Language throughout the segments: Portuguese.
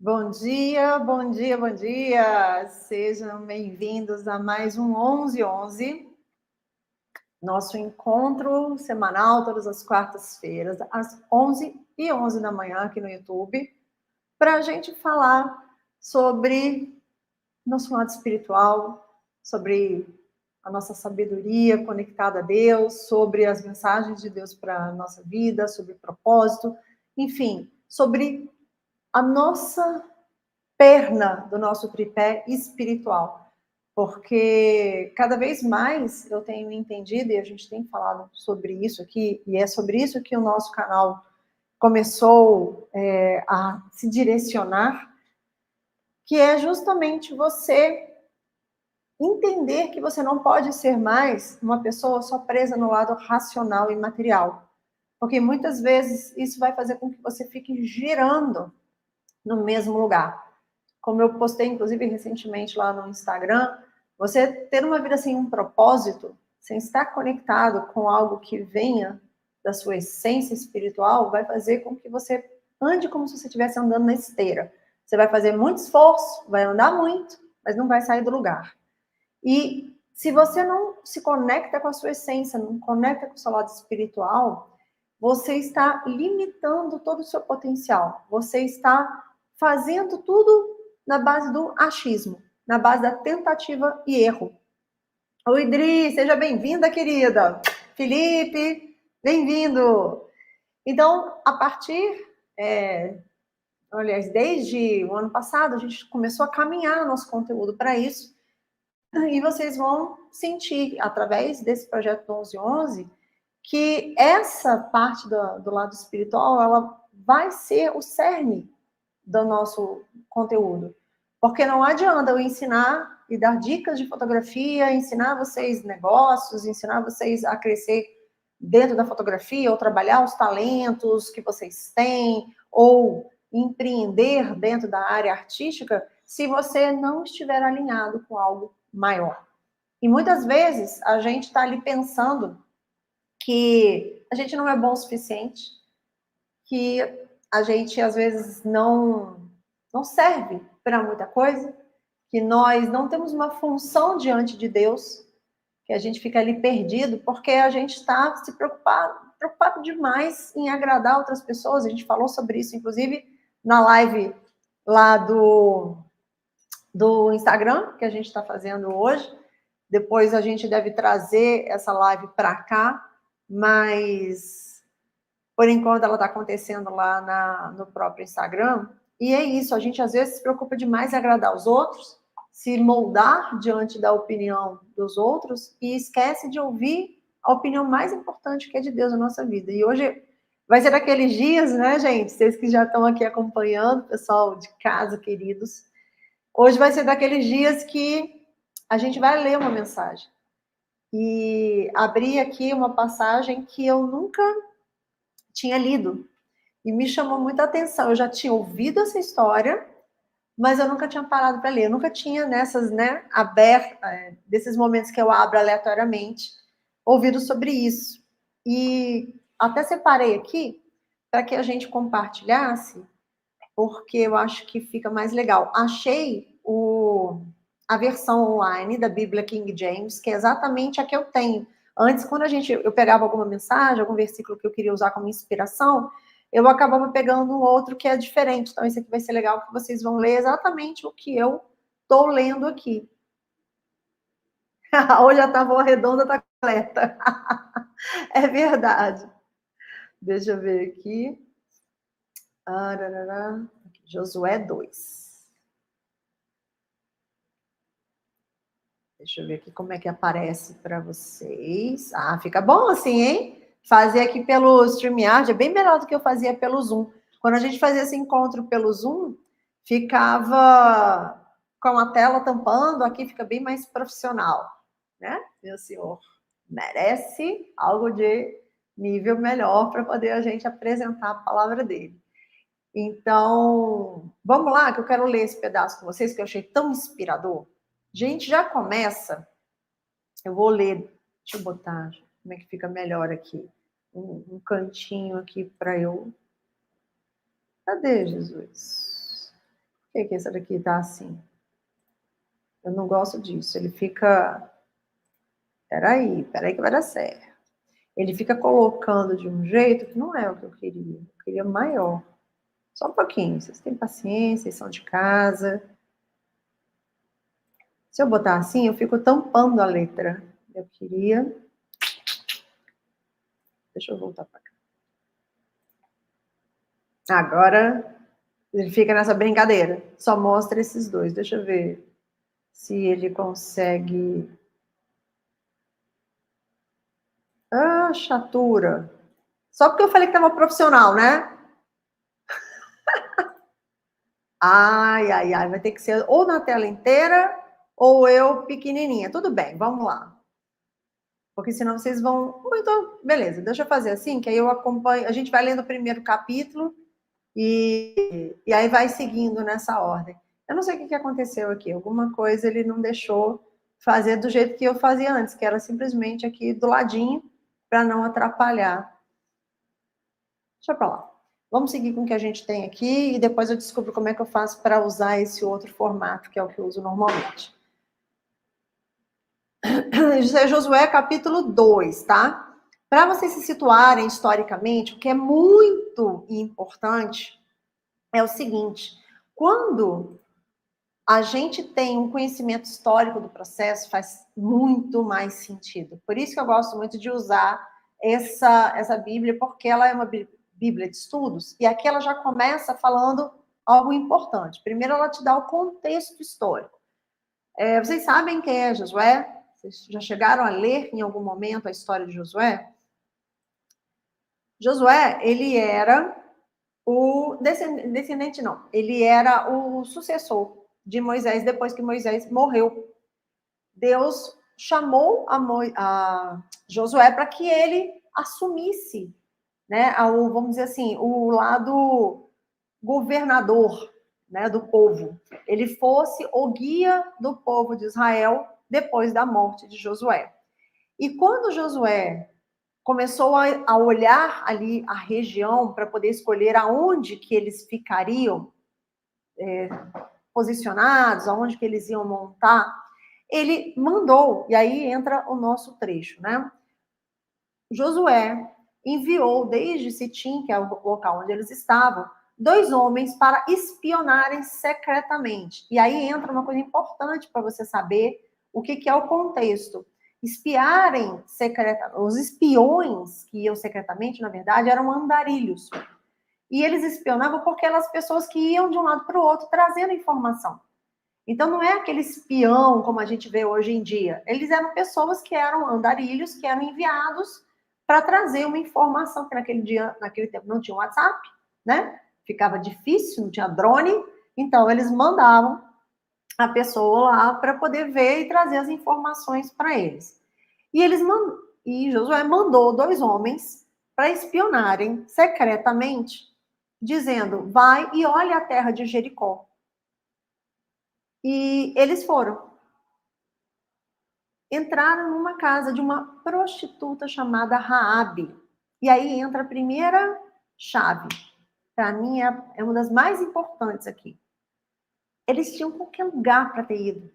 Bom dia, bom dia, bom dia! Sejam bem-vindos a mais um 11:11, nosso encontro semanal, todas as quartas-feiras, às 11:11 da manhã, aqui no YouTube, para a gente falar sobre nosso lado espiritual, sobre a nossa sabedoria conectada a Deus, sobre as mensagens de Deus para a nossa vida, sobre propósito, enfim, sobre a nossa perna do nosso tripé espiritual, porque cada vez mais eu tenho entendido, e a gente tem falado sobre isso aqui, e é sobre isso que o nosso canal começou a se direcionar, que é justamente você entender que você não pode ser mais uma pessoa só presa no lado racional e material, porque muitas vezes isso vai fazer com que você fique girando no mesmo lugar. Como eu postei, inclusive, recentemente lá no Instagram, você ter uma vida sem um propósito, sem estar conectado com algo que venha da sua essência espiritual, vai fazer com que você ande como se você estivesse andando na esteira. Você vai fazer muito esforço, vai andar muito, mas não vai sair do lugar. E se você não se conecta com a sua essência, não conecta com o seu lado espiritual, você está limitando todo o seu potencial. Você está fazendo tudo na base do achismo, na base da tentativa e erro. Oi, Idri, seja bem-vinda, querida. Felipe, bem-vindo. Então, a partir, aliás, desde o ano passado, a gente começou a caminhar nosso conteúdo para isso, e vocês vão sentir, através desse projeto do 11:11, que essa parte do lado espiritual, ela vai ser o cerne do nosso conteúdo. Porque não adianta eu ensinar e dar dicas de fotografia, ensinar vocês negócios, ensinar vocês a crescer dentro da fotografia, ou trabalhar os talentos que vocês têm, ou empreender dentro da área artística, se você não estiver alinhado com algo maior. E muitas vezes a gente está ali pensando que a gente não é bom o suficiente, que a gente às vezes não serve para muita coisa, que nós não temos uma função diante de Deus, que a gente fica ali perdido, porque a gente está se preocupado demais em agradar outras pessoas. A gente falou sobre isso, inclusive, na live lá do Instagram, que a gente está fazendo hoje. Depois a gente deve trazer essa live para cá, mas por enquanto ela está acontecendo lá no próprio Instagram. E é isso, a gente às vezes se preocupa demais em agradar os outros, se moldar diante da opinião dos outros e esquece de ouvir a opinião mais importante, que é de Deus na nossa vida. E hoje vai ser daqueles dias, né, gente? Vocês que já estão aqui acompanhando, pessoal de casa, queridos. Hoje vai ser daqueles dias que a gente vai ler uma mensagem. E abri aqui uma passagem que eu nunca tinha lido. E me chamou muita atenção. Eu já tinha ouvido essa história, mas eu nunca tinha parado para ler. Eu nunca tinha nessas, né, desses momentos que eu abro aleatoriamente, ouvido sobre isso. E até separei aqui para que a gente compartilhasse, porque eu acho que fica mais legal. Achei a versão online da Bíblia King James, que é exatamente a que eu tenho. Antes, quando eu pegava alguma mensagem, algum versículo que eu queria usar como inspiração, eu acabava pegando um outro que é diferente. Então, esse aqui vai ser legal, porque vocês vão ler exatamente o que eu estou lendo aqui. Hoje a tábua redonda está completa. É verdade. Deixa eu ver aqui. Josué 2. Deixa eu ver aqui como é que aparece para vocês. Ah, fica bom assim, hein? Fazer aqui pelo StreamYard é bem melhor do que eu fazia pelo Zoom. Quando a gente fazia esse encontro pelo Zoom, ficava com a tela tampando, aqui fica bem mais profissional, né? Meu senhor merece algo de nível melhor para poder a gente apresentar a palavra dele. Então, vamos lá, que eu quero ler esse pedaço com vocês, que eu achei tão inspirador. Gente, já começa. Eu vou ler. Deixa eu botar como é que fica melhor aqui. Um cantinho aqui para eu. Cadê, Jesus? Por que essa daqui tá assim? Eu não gosto disso. Ele fica... Peraí que vai dar certo. Ele fica colocando de um jeito que não é o que eu queria. Eu queria maior. Só um pouquinho. Vocês têm paciência, vocês são de casa. Se eu botar assim, eu fico tampando a letra. Eu queria... Deixa eu voltar para cá. Agora, ele fica nessa brincadeira. Só mostra esses dois. Deixa eu ver se ele consegue... Ah, chatura. Só porque eu falei que estava profissional, né? Ai, vai ter que ser ou na tela inteira ou eu pequenininha. Tudo bem, vamos lá. Porque senão vocês vão... Então, beleza, deixa eu fazer assim, que aí eu acompanho... A gente vai lendo o primeiro capítulo e aí vai seguindo nessa ordem. Eu não sei o que aconteceu aqui. Alguma coisa ele não deixou fazer do jeito que eu fazia antes, que era simplesmente aqui do ladinho, para não atrapalhar. Deixa pra lá. Vamos seguir com o que a gente tem aqui e depois eu descubro como é que eu faço para usar esse outro formato, que é o que eu uso normalmente. Josué capítulo 2, tá? Para vocês se situarem historicamente, o que é muito importante é o seguinte: quando a gente tem um conhecimento histórico do processo, faz muito mais sentido. Por isso que eu gosto muito de usar essa Bíblia, porque ela é uma Bíblia de estudos, e aqui ela já começa falando algo importante. Primeiro, ela te dá o contexto histórico. Vocês sabem quem é Josué? Vocês já chegaram a ler em algum momento a história de Josué? Josué, ele era o descendente, não. Ele era o sucessor de Moisés depois que Moisés morreu. Deus chamou a Josué para que ele assumisse, né, vamos dizer assim, o lado governador, né, do povo. Ele fosse o guia do povo de Israel depois da morte de Josué. E quando Josué começou a olhar ali a região para poder escolher aonde que eles ficariam posicionados, aonde que eles iam montar, ele mandou, e aí entra o nosso trecho, né? Josué enviou desde Sitim, que é o local onde eles estavam, 2 homens para espionarem secretamente. E aí entra uma coisa importante para você saber o que é o contexto. Espiarem secretamente, os espiões que iam secretamente, na verdade, eram andarilhos. E eles espionavam porque eram as pessoas que iam de um lado para o outro trazendo informação. Então, não é aquele espião como a gente vê hoje em dia. Eles eram pessoas que eram andarilhos, que eram enviados para trazer uma informação, que naquele tempo não tinha WhatsApp, né? Ficava difícil, não tinha drone. Então, eles mandavam a pessoa lá para poder ver e trazer as informações para eles. E Josué mandou 2 homens para espionarem secretamente, dizendo: vai e olha a terra de Jericó. E eles foram. Entraram numa casa de uma prostituta chamada Raabe. E aí entra a primeira chave. Para mim é uma das mais importantes aqui. Eles tinham qualquer lugar para ter ido.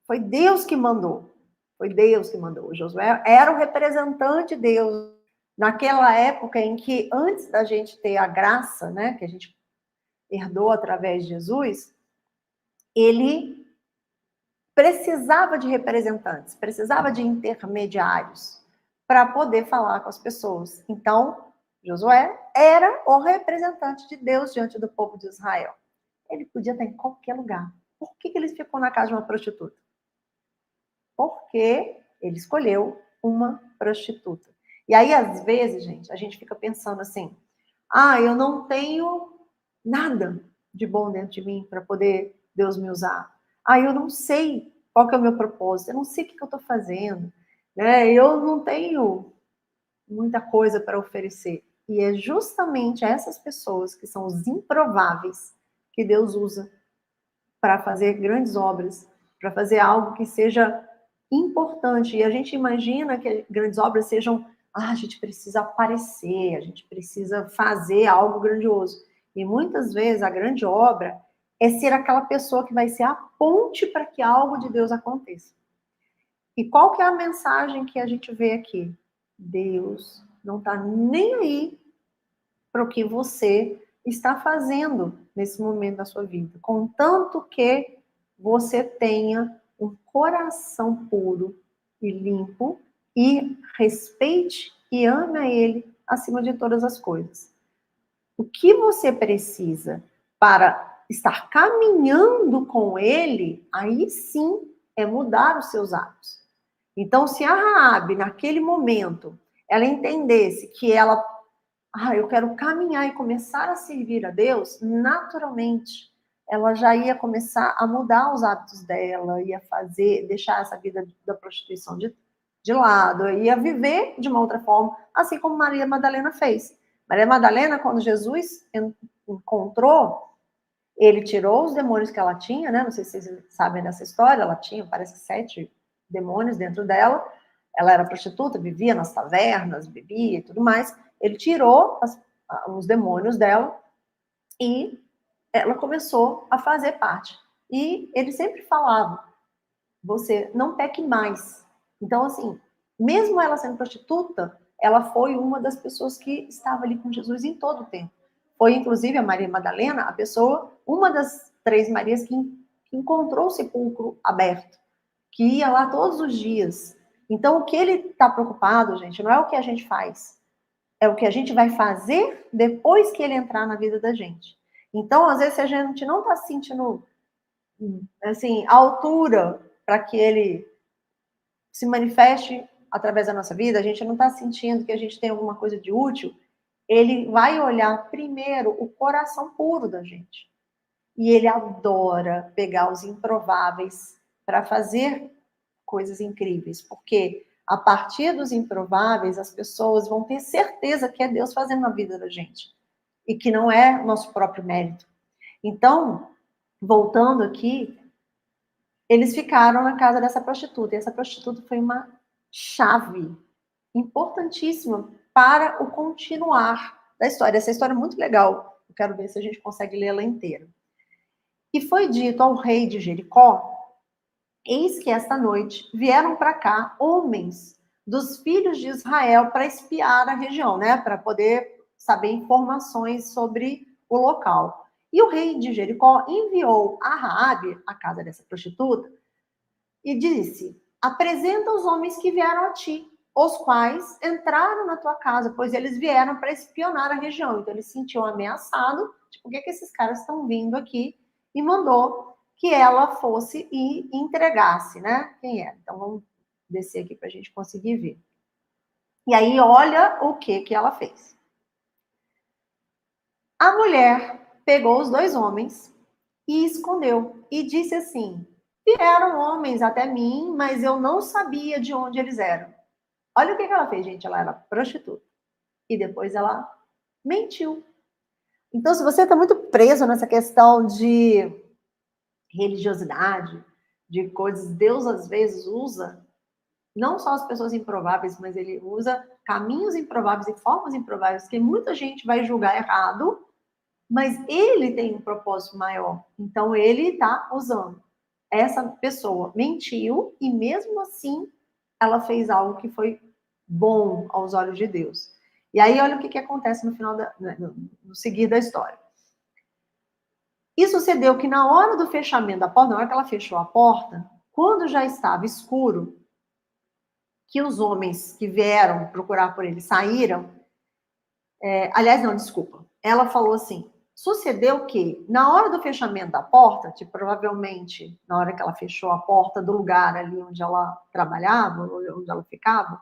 Foi Deus que mandou. Foi Deus que mandou. O Josué era o representante de Deus naquela época em que, antes da gente ter a graça, né, que a gente herdou através de Jesus, ele precisava de representantes, precisava de intermediários para poder falar com as pessoas. Então, Josué era o representante de Deus diante do povo de Israel. Ele podia estar em qualquer lugar. Por que ele ficou na casa de uma prostituta? Porque ele escolheu uma prostituta. E aí, às vezes, gente, a gente fica pensando assim: eu não tenho nada de bom dentro de mim para poder Deus me usar. Eu não sei qual que é o meu propósito, eu não sei o que eu estou fazendo, né? Eu não tenho muita coisa para oferecer. E é justamente essas pessoas que são os improváveis que Deus usa para fazer grandes obras, para fazer algo que seja importante. E a gente imagina que grandes obras sejam, a gente precisa aparecer, a gente precisa fazer algo grandioso. E muitas vezes a grande obra é ser aquela pessoa que vai ser a ponte para que algo de Deus aconteça. E qual que é a mensagem que a gente vê aqui? Deus não está nem aí para o que você está fazendo nesse momento da sua vida, contanto que você tenha um coração puro e limpo e respeite e ame a Ele acima de todas as coisas. O que você precisa para estar caminhando com Ele, aí sim é mudar os seus hábitos. Então, se a Raabe, naquele momento, ela entendesse que ela, eu quero caminhar e começar a servir a Deus, naturalmente, ela já ia começar a mudar os hábitos dela, ia deixar essa vida da prostituição de lado, ia viver de uma outra forma, assim como Maria Madalena fez. Maria Madalena, quando Jesus encontrou, ele tirou os demônios que ela tinha, né? Não sei se vocês sabem dessa história, ela tinha, parece que 7 demônios dentro dela. Ela era prostituta, vivia nas tavernas, bebia e tudo mais. Ele tirou os demônios dela e ela começou a fazer parte. E ele sempre falava, você não peque mais. Então, assim, mesmo ela sendo prostituta, ela foi uma das pessoas que estava ali com Jesus em todo o tempo. Foi, inclusive, a Maria Madalena, a pessoa, uma das 3 Marias que encontrou o sepulcro aberto, que ia lá todos os dias. Então, o que ele está preocupado, gente, não é o que a gente faz, é o que a gente vai fazer depois que ele entrar na vida da gente. Então, às vezes, se a gente não está se sentindo, assim, à altura para que ele se manifeste através da nossa vida, a gente não está sentindo que a gente tem alguma coisa de útil, ele vai olhar primeiro o coração puro da gente. E ele adora pegar os improváveis para fazer coisas incríveis, porque a partir dos improváveis, as pessoas vão ter certeza que é Deus fazendo na vida da gente e que não é nosso próprio mérito. Então, voltando aqui, eles ficaram na casa dessa prostituta, e essa prostituta foi uma chave importantíssima para o continuar da história. Essa história é muito legal, eu quero ver se a gente consegue lê-la inteira. E foi dito ao rei de Jericó, eis que esta noite vieram para cá homens dos filhos de Israel para espiar a região, né, para poder saber informações sobre o local. E o rei de Jericó enviou a Raabe, a casa dessa prostituta, e disse, apresenta os homens que vieram a ti, os quais entraram na tua casa, pois eles vieram para espionar a região. Então ele se sentiu ameaçado, tipo, por que esses caras estão vindo aqui? E mandou que ela fosse e entregasse, né? Quem era? Então vamos descer aqui para a gente conseguir ver. E aí olha o que ela fez. A mulher pegou os 2 homens e escondeu e disse assim, vieram homens até mim, mas eu não sabia de onde eles eram. Olha o que ela fez, gente. Ela era prostituta. E depois ela mentiu. Então, se você está muito preso nessa questão de religiosidade, de coisas, Deus às vezes usa, não só as pessoas improváveis, mas ele usa caminhos improváveis e formas improváveis que muita gente vai julgar errado, mas ele tem um propósito maior. Então, ele está usando. Essa pessoa mentiu e, mesmo assim, ela fez algo que foi bom aos olhos de Deus. E aí, olha o que acontece no final, no seguir da história. E sucedeu que na hora do fechamento da porta, na hora que ela fechou a porta, quando já estava escuro, que os homens que vieram procurar por ele saíram, aliás, não, desculpa, ela falou assim, sucedeu que, na hora do fechamento da porta, provavelmente na hora que ela fechou a porta do lugar ali onde ela trabalhava, onde ela ficava,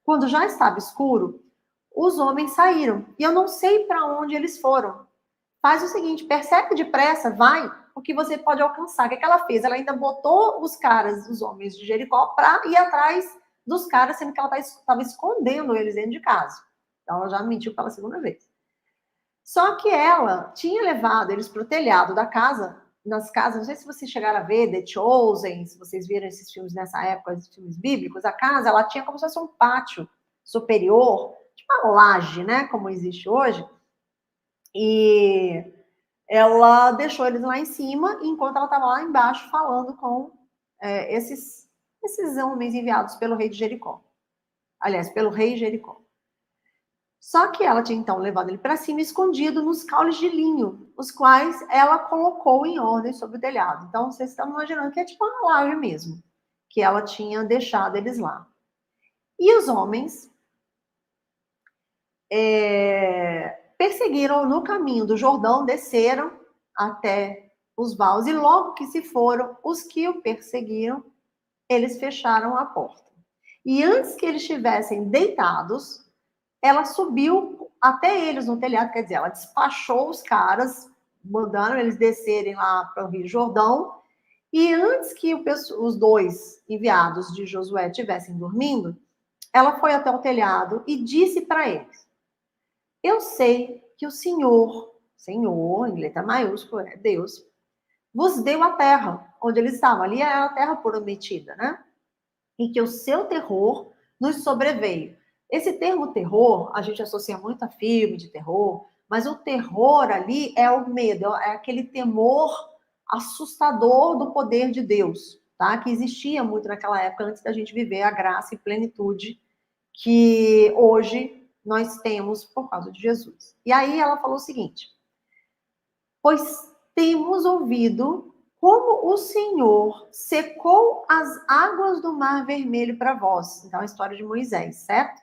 quando já estava escuro, os homens saíram. E eu não sei para onde eles foram. Faz o seguinte, persegue depressa, vai, porque você pode alcançar. O que ela fez? Ela ainda botou os caras, os homens de Jericó, para ir atrás dos caras, sendo que ela estava escondendo eles dentro de casa. Então, ela já mentiu pela segunda vez. Só que ela tinha levado eles para o telhado da casa, nas casas, não sei se vocês chegaram a ver, The Chosen, se vocês viram esses filmes nessa época, esses filmes bíblicos, a casa, ela tinha como se fosse um pátio superior, tipo uma laje, né, como existe hoje, e ela deixou eles lá em cima, enquanto ela estava lá embaixo falando com esses homens enviados pelo rei de Jericó. Aliás, pelo rei Jericó. Só que ela tinha então levado ele para cima, escondido nos caules de linho, os quais ela colocou em ordem sobre o telhado. Então, vocês estão imaginando que é tipo uma laje mesmo, que ela tinha deixado eles lá. E os homens perseguiram no caminho do Jordão, desceram até os vales, e logo que se foram, os que o perseguiram, eles fecharam a porta. E antes que eles estivessem deitados, ela subiu até eles no telhado, quer dizer, ela despachou os caras, mandando eles descerem lá para o Rio Jordão, e antes que os dois enviados de Josué estivessem dormindo, ela foi até o telhado e disse para eles: eu sei que o Senhor, em letra maiúscula, é Deus, vos deu a terra onde eles estavam. Ali era a terra prometida, né? E que o seu terror nos sobreveio. Esse termo terror, a gente associa muito a filme de terror, mas o terror ali é o medo, é aquele temor assustador do poder de Deus, tá? Que existia muito naquela época, antes da gente viver a graça e plenitude que hoje nós temos por causa de Jesus. E aí ela falou o seguinte: pois temos ouvido como o Senhor secou as águas do Mar Vermelho para vós. Então, a história de Moisés, certo?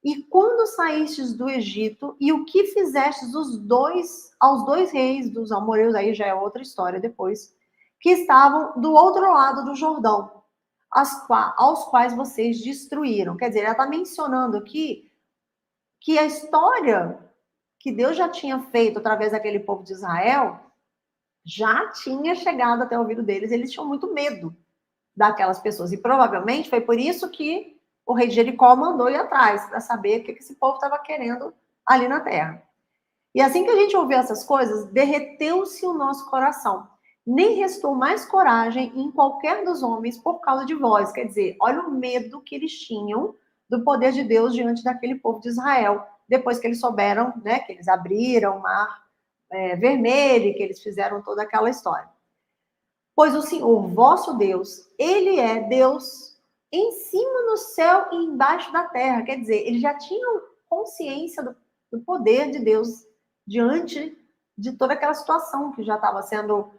E quando saístes do Egito, e o que fizestes aos dois reis dos amorreus, aí já é outra história depois, que estavam do outro lado do Jordão, aos quais vocês destruíram. Quer dizer, ela está mencionando aqui que a história que Deus já tinha feito através daquele povo de Israel já tinha chegado até o ouvido deles, eles tinham muito medo daquelas pessoas. E provavelmente foi por isso que o rei de Jericó mandou ir atrás, para saber o que esse povo estava querendo ali na terra. E assim que a gente ouviu essas coisas, derreteu-se o nosso coração. Nem restou mais coragem em qualquer dos homens por causa de vós. Quer dizer, olha o medo que eles tinham do poder de Deus diante daquele povo de Israel. Depois que eles souberam, né, que eles abriram o mar vermelho, que eles fizeram toda aquela história. Pois o Senhor, vosso Deus, ele é Deus em cima no céu e embaixo da terra. Quer dizer, eles já tinham consciência do poder de Deus diante de toda aquela situação que já estava sendo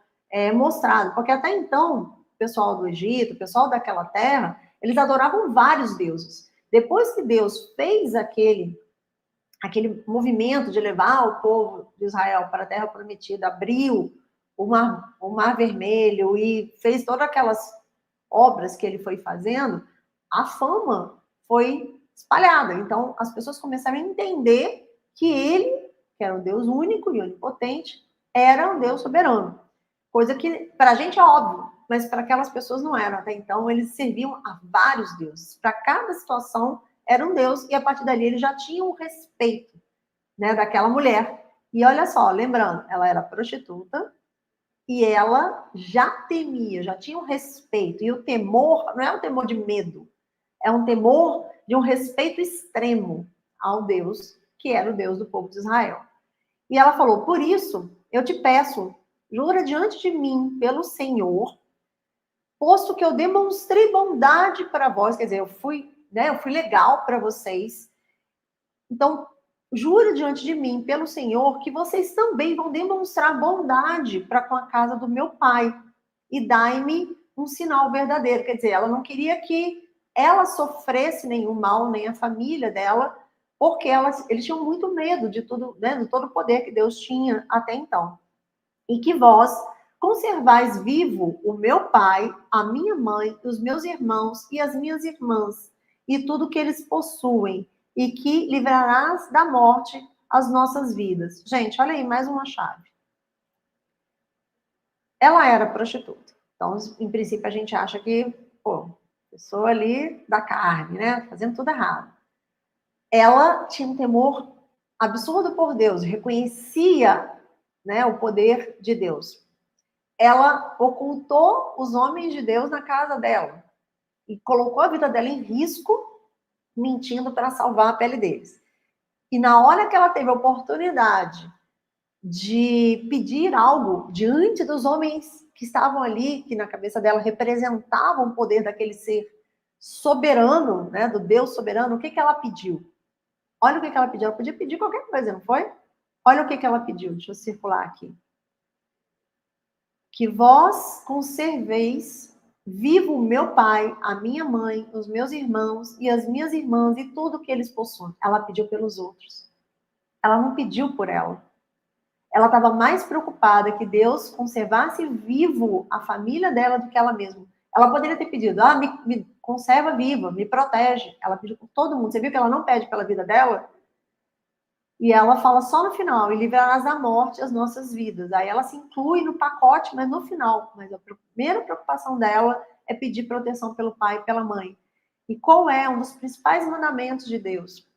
mostrado. Porque até então, o pessoal do Egito, o pessoal daquela terra, eles adoravam vários deuses. Depois que Deus fez aquele movimento de levar o povo de Israel para a terra prometida, abriu o mar Vermelho e fez todas aquelas obras que ele foi fazendo, a fama foi espalhada. Então, as pessoas começaram a entender que ele, que era um Deus único e onipotente, era um Deus soberano. Coisa que para a gente é óbvio, mas para aquelas pessoas não era. Até então, eles serviam a vários deuses. Para cada situação, era um Deus, e a partir dali eles já tinham o respeito, né, daquela mulher. E olha só, lembrando, ela era prostituta, e ela já temia, já tinha um respeito. E o temor não é um temor de medo, é um temor de um respeito extremo ao Deus, que era o Deus do povo de Israel. E ela falou: por isso, eu te peço, jura diante de mim, pelo Senhor, posto que eu demonstrei bondade para vós, quer dizer, eu fui legal para vocês. Então, jura diante de mim, pelo Senhor, que vocês também vão demonstrar bondade para com a casa do meu pai, e dai-me um sinal verdadeiro. Quer dizer, ela não queria que ela sofresse nenhum mal, nem a família dela, porque eles tinham muito medo de tudo, né, de todo o poder que Deus tinha até então. E que vós conservais vivo o meu pai, a minha mãe, os meus irmãos e as minhas irmãs, e tudo que eles possuem, e que livrarás da morte as nossas vidas. Gente, olha aí, mais uma chave. Ela era prostituta. Então, em princípio, a gente acha que, pô, pessoa ali da carne, né? Fazendo tudo errado. Ela tinha um temor absurdo por Deus, reconhecia, né, o poder de Deus. Ela ocultou os homens de Deus na casa dela e colocou a vida dela em risco, mentindo para salvar a pele deles. E na hora que ela teve a oportunidade de pedir algo diante dos homens que estavam ali, que na cabeça dela representavam o poder daquele ser soberano, né, do Deus soberano. O que ela pediu? Olha o que ela pediu. Ela podia pedir qualquer coisa, não foi? Olha o que ela pediu. Deixa eu circular aqui. Que vós conserveis vivo o meu pai, a minha mãe, os meus irmãos e as minhas irmãs e tudo que eles possuem. Ela pediu pelos outros. Ela não pediu por ela. Ela estava mais preocupada que Deus conservasse vivo a família dela do que ela mesma. Ela poderia ter pedido, me conserva viva, me protege. Ela pediu por todo mundo. Você viu que ela não pede pela vida dela? E ela fala só no final, e livrarás da morte as nossas vidas. Aí ela se inclui no pacote, mas no final. Mas a primeira preocupação dela é pedir proteção pelo pai e pela mãe. E qual é um dos principais mandamentos de Deus?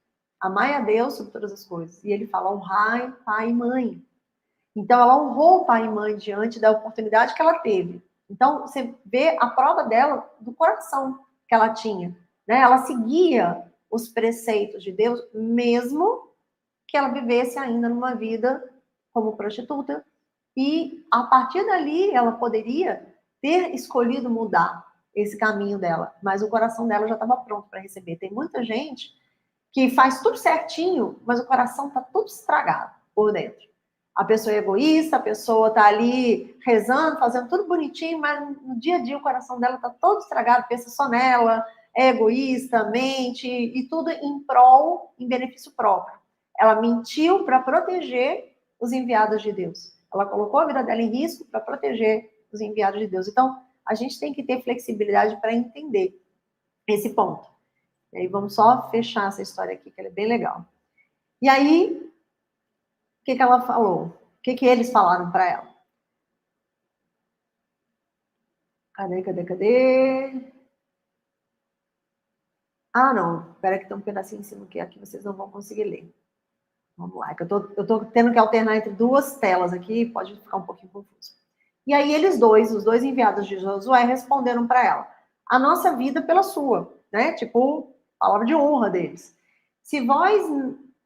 Amai a Deus sobre todas as coisas. E ele fala, honrai pai e mãe. Então, ela honrou o pai e mãe diante da oportunidade que ela teve. Então, você vê a prova dela do coração que ela tinha. Né? Ela seguia os preceitos de Deus, mesmo que ela vivesse ainda numa vida como prostituta. E, a partir dali, ela poderia ter escolhido mudar esse caminho dela. Mas o coração dela já estava pronto para receber. Tem muita gente que faz tudo certinho, mas o coração está tudo estragado por dentro. A pessoa é egoísta, a pessoa está ali rezando, fazendo tudo bonitinho, mas no dia a dia o coração dela está todo estragado, pensa só nela, é egoísta, mente, e tudo em prol, em benefício próprio. Ela mentiu para proteger os enviados de Deus. Ela colocou a vida dela em risco para proteger os enviados de Deus. Então, a gente tem que ter flexibilidade para entender esse ponto. E aí, vamos só fechar essa história aqui, que ela é bem legal. E aí, o que ela falou? O que eles falaram para ela? Cadê? Ah, não. Espera que tem um pedacinho em cima que aqui vocês não vão conseguir ler. Vamos lá, que eu tô tendo que alternar entre duas telas aqui, pode ficar um pouquinho confuso. E aí os dois enviados de Josué, responderam para ela: a nossa vida pela sua, né? Tipo, palavra de honra deles. Se vós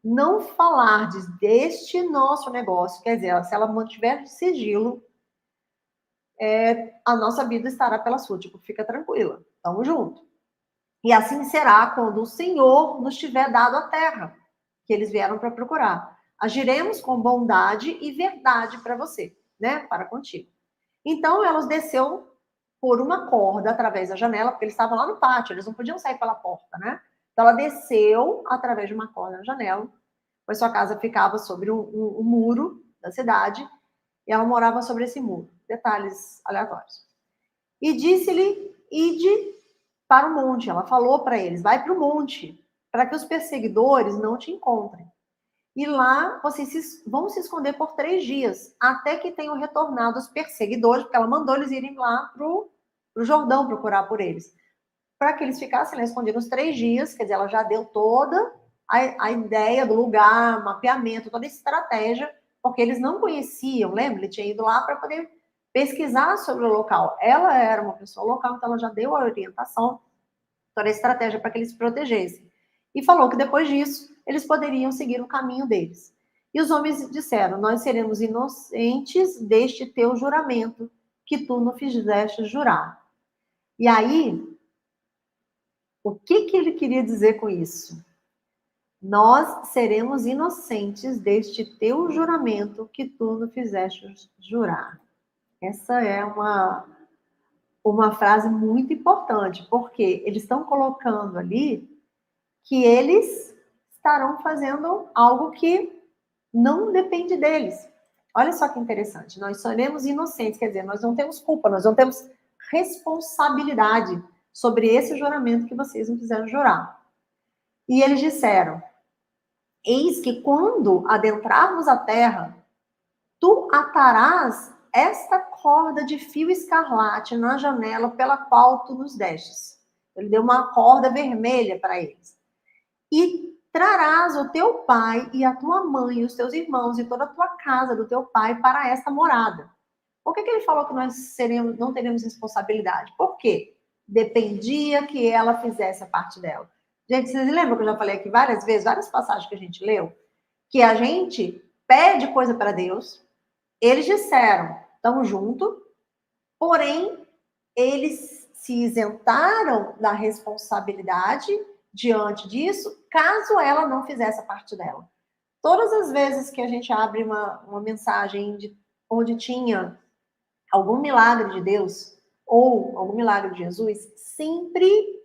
não falardes deste nosso negócio, quer dizer, se ela mantiver sigilo, a nossa vida estará pela sua. Tipo, fica tranquila, tamo junto. E assim será quando o Senhor nos tiver dado a terra que eles vieram para procurar. Agiremos com bondade e verdade para você, né? Para contigo. Então, elas desceu por uma corda através da janela, porque eles estavam lá no pátio, eles não podiam sair pela porta, né? Então, ela desceu através de uma corda na janela, pois sua casa ficava sobre um muro da cidade, e ela morava sobre esse muro. Detalhes aleatórios. E disse-lhe, ide para o monte. Ela falou para eles, vai para o monte, para que os perseguidores não te encontrem. E lá vocês vão se esconder por 3 dias, até que tenham retornado os perseguidores, porque ela mandou eles irem lá para o Jordão procurar por eles. Para que eles ficassem lá escondidos 3 dias, quer dizer, ela já deu toda a ideia do lugar, mapeamento, toda a estratégia, porque eles não conheciam, lembra? Ele tinha ido lá para poder pesquisar sobre o local. Ela era uma pessoa local, então ela já deu a orientação, toda a estratégia para que eles se protegessem. E falou que depois disso, eles poderiam seguir o caminho deles. E os homens disseram, nós seremos inocentes deste teu juramento, que tu nos fizeste jurar. E aí, o que ele queria dizer com isso? Nós seremos inocentes deste teu juramento que tu nos fizeste jurar. Essa é uma frase muito importante, porque eles estão colocando ali que eles estarão fazendo algo que não depende deles. Olha só que interessante, nós seremos inocentes, quer dizer, nós não temos culpa, nós não temos responsabilidade sobre esse juramento que vocês não fizeram jurar. E eles disseram, eis que quando adentrarmos a terra, tu atarás esta corda de fio escarlate na janela pela qual tu nos destes. Ele deu uma corda vermelha para eles. E trarás o teu pai e a tua mãe, e os teus irmãos e toda a tua casa do teu pai para esta morada. Por que ele falou que nós não teremos responsabilidade? Por quê? Dependia que ela fizesse a parte dela. Gente, vocês lembram que eu já falei aqui várias vezes, várias passagens que a gente leu, que a gente pede coisa para Deus, eles disseram, estamos juntos, porém, eles se isentaram da responsabilidade diante disso, caso ela não fizesse a parte dela. Todas as vezes que a gente abre uma mensagem onde tinha algum milagre de Deus ou algum milagre de Jesus, sempre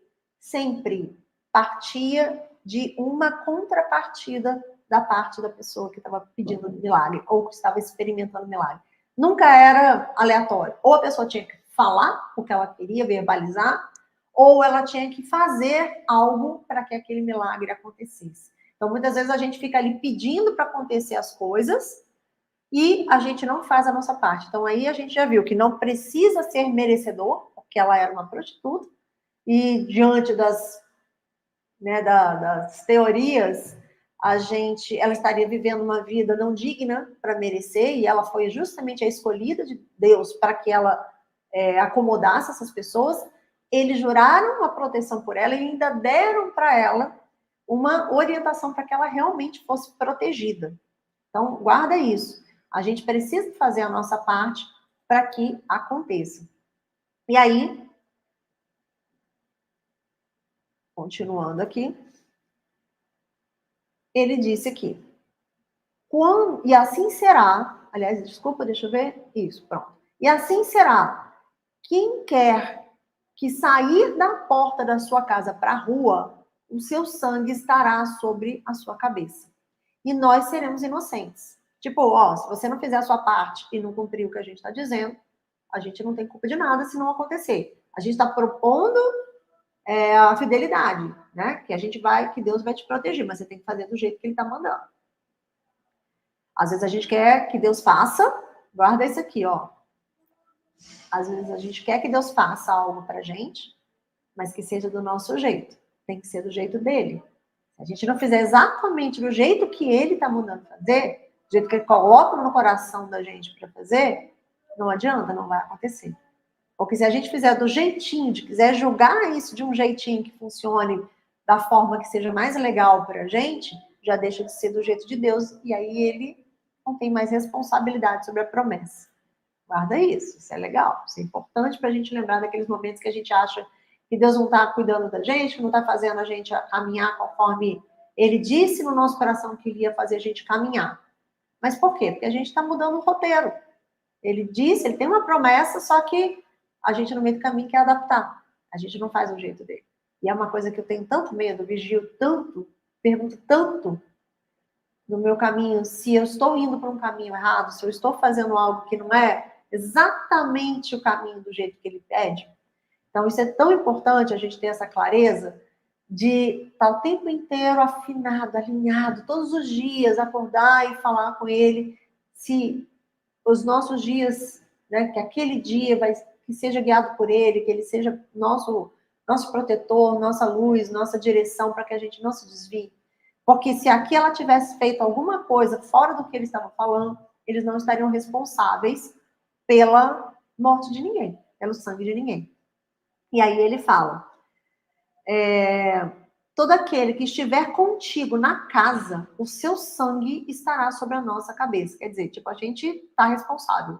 partia de uma contrapartida da parte da pessoa que estava pedindo milagre ou que estava experimentando milagre. Nunca era aleatório. Ou a pessoa tinha que falar o que ela queria, verbalizar, ou ela tinha que fazer algo para que aquele milagre acontecesse. Então, muitas vezes a gente fica ali pedindo para acontecer as coisas e a gente não faz a nossa parte. Então, aí a gente já viu que não precisa ser merecedor, porque ela era uma prostituta, e diante das teorias, ela estaria vivendo uma vida não digna para merecer, e ela foi justamente a escolhida de Deus para que ela acomodasse essas pessoas. Eles juraram uma proteção por ela e ainda deram para ela uma orientação para que ela realmente fosse protegida. Então, guarda isso. A gente precisa fazer a nossa parte para que aconteça. E aí, continuando aqui, ele disse aqui, e assim será, aliás, desculpa, deixa eu ver, isso, pronto. E assim será, quem quer que sair da porta da sua casa para a rua, o seu sangue estará sobre a sua cabeça. E nós seremos inocentes. Tipo, ó, se você não fizer a sua parte e não cumprir o que a gente está dizendo, a gente não tem culpa de nada se não acontecer. A gente está propondo a fidelidade, né? Que Deus vai te proteger, mas você tem que fazer do jeito que Ele está mandando. Às vezes a gente quer que Deus faça, guarda isso aqui, ó. Às vezes a gente quer que Deus faça algo pra gente, mas que seja do nosso jeito. Tem que ser do jeito dele. Se a gente não fizer exatamente do jeito que ele está mandando fazer, do jeito que ele coloca no coração da gente para fazer, não adianta, não vai acontecer. Porque se a gente fizer do jeitinho, quiser julgar isso de um jeitinho que funcione da forma que seja mais legal para a gente, já deixa de ser do jeito de Deus e aí ele não tem mais responsabilidade sobre a promessa. Guarda isso, isso é legal, isso é importante para a gente lembrar daqueles momentos que a gente acha que Deus não está cuidando da gente, que não está fazendo a gente caminhar conforme Ele disse no nosso coração que Ele ia fazer a gente caminhar. Mas por quê? Porque a gente está mudando o roteiro. Ele disse, Ele tem uma promessa, só que a gente no meio do caminho quer adaptar. A gente não faz o jeito dele. E é uma coisa que eu tenho tanto medo, vigio tanto, pergunto tanto no meu caminho, se eu estou indo para um caminho errado, se eu estou fazendo algo que não é exatamente o caminho do jeito que ele pede. Então, isso é tão importante, a gente ter essa clareza de estar o tempo inteiro afinado, alinhado, todos os dias, acordar e falar com ele, se os nossos dias, né, que aquele dia que seja guiado por ele, que ele seja nosso protetor, nossa luz, nossa direção, para que a gente não se desvie. Porque se aqui ela tivesse feito alguma coisa fora do que eles estavam falando, eles não estariam responsáveis pela morte de ninguém, pelo sangue de ninguém. E aí ele fala, todo aquele que estiver contigo na casa, o seu sangue estará sobre a nossa cabeça. Quer dizer, tipo, a gente está responsável.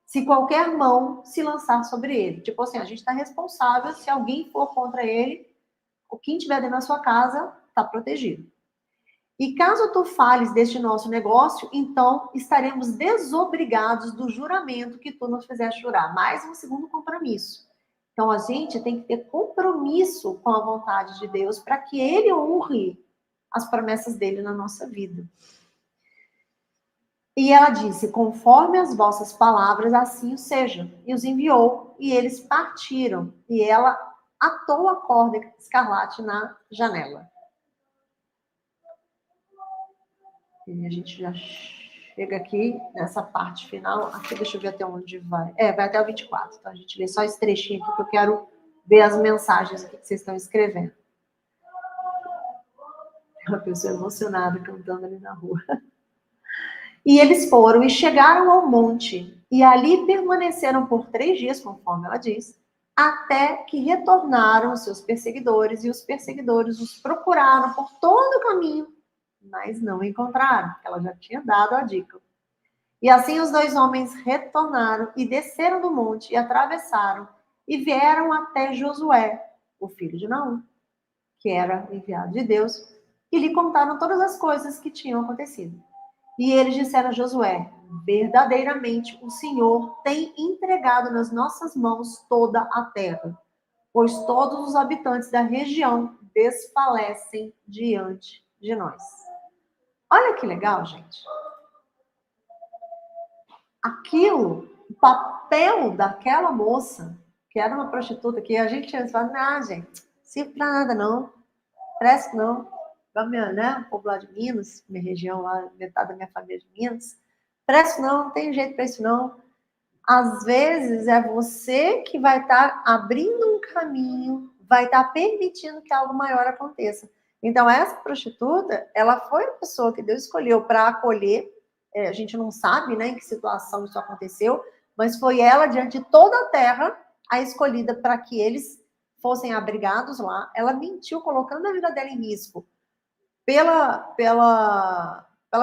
Se qualquer mão se lançar sobre ele. Tipo assim, a gente está responsável se alguém for contra ele, ou quem estiver dentro da sua casa está protegido. E caso tu fales deste nosso negócio, então estaremos desobrigados do juramento que tu nos fizeste jurar. Mais um segundo compromisso. Então a gente tem que ter compromisso com a vontade de Deus para que Ele honre as promessas dele na nossa vida. E ela disse, conforme as vossas palavras, assim o seja. E os enviou, e eles partiram. E ela atou a corda escarlate na janela. E a gente já chega aqui nessa parte final. Aqui, deixa eu ver até onde vai. Vai até o 24. Então a gente lê só esse trechinho aqui, que eu quero ver as mensagens aqui que vocês estão escrevendo. Uma pessoa emocionada cantando ali na rua. E eles foram e chegaram ao monte, e ali permaneceram por 3 dias, conforme ela diz, até que retornaram os seus perseguidores, e os perseguidores os procuraram por todo o caminho mas não encontraram. Ela já tinha dado a dica. E assim os 2 homens retornaram e desceram do monte e atravessaram e vieram até Josué, o filho de Naum, que era o enviado de Deus, e lhe contaram todas as coisas que tinham acontecido. E eles disseram a Josué: verdadeiramente o Senhor tem entregado nas nossas mãos toda a terra, pois todos os habitantes da região desfalecem diante de nós. Olha que legal, gente. Aquilo, o papel daquela moça, que era uma prostituta, que a gente tinha falado, não, gente, serve pra nada não, presta não. Minha, né, o povo lá de Minas, minha região lá, metade da minha família de Minas, presta não tem jeito para isso não. Às vezes é você que vai estar abrindo um caminho, vai estar permitindo que algo maior aconteça. Então, essa prostituta, ela foi a pessoa que Deus escolheu para acolher. A gente não sabe, né, em que situação isso aconteceu, mas foi ela, diante de toda a terra, a escolhida para que eles fossem abrigados lá. Ela mentiu, colocando a vida dela em risco pela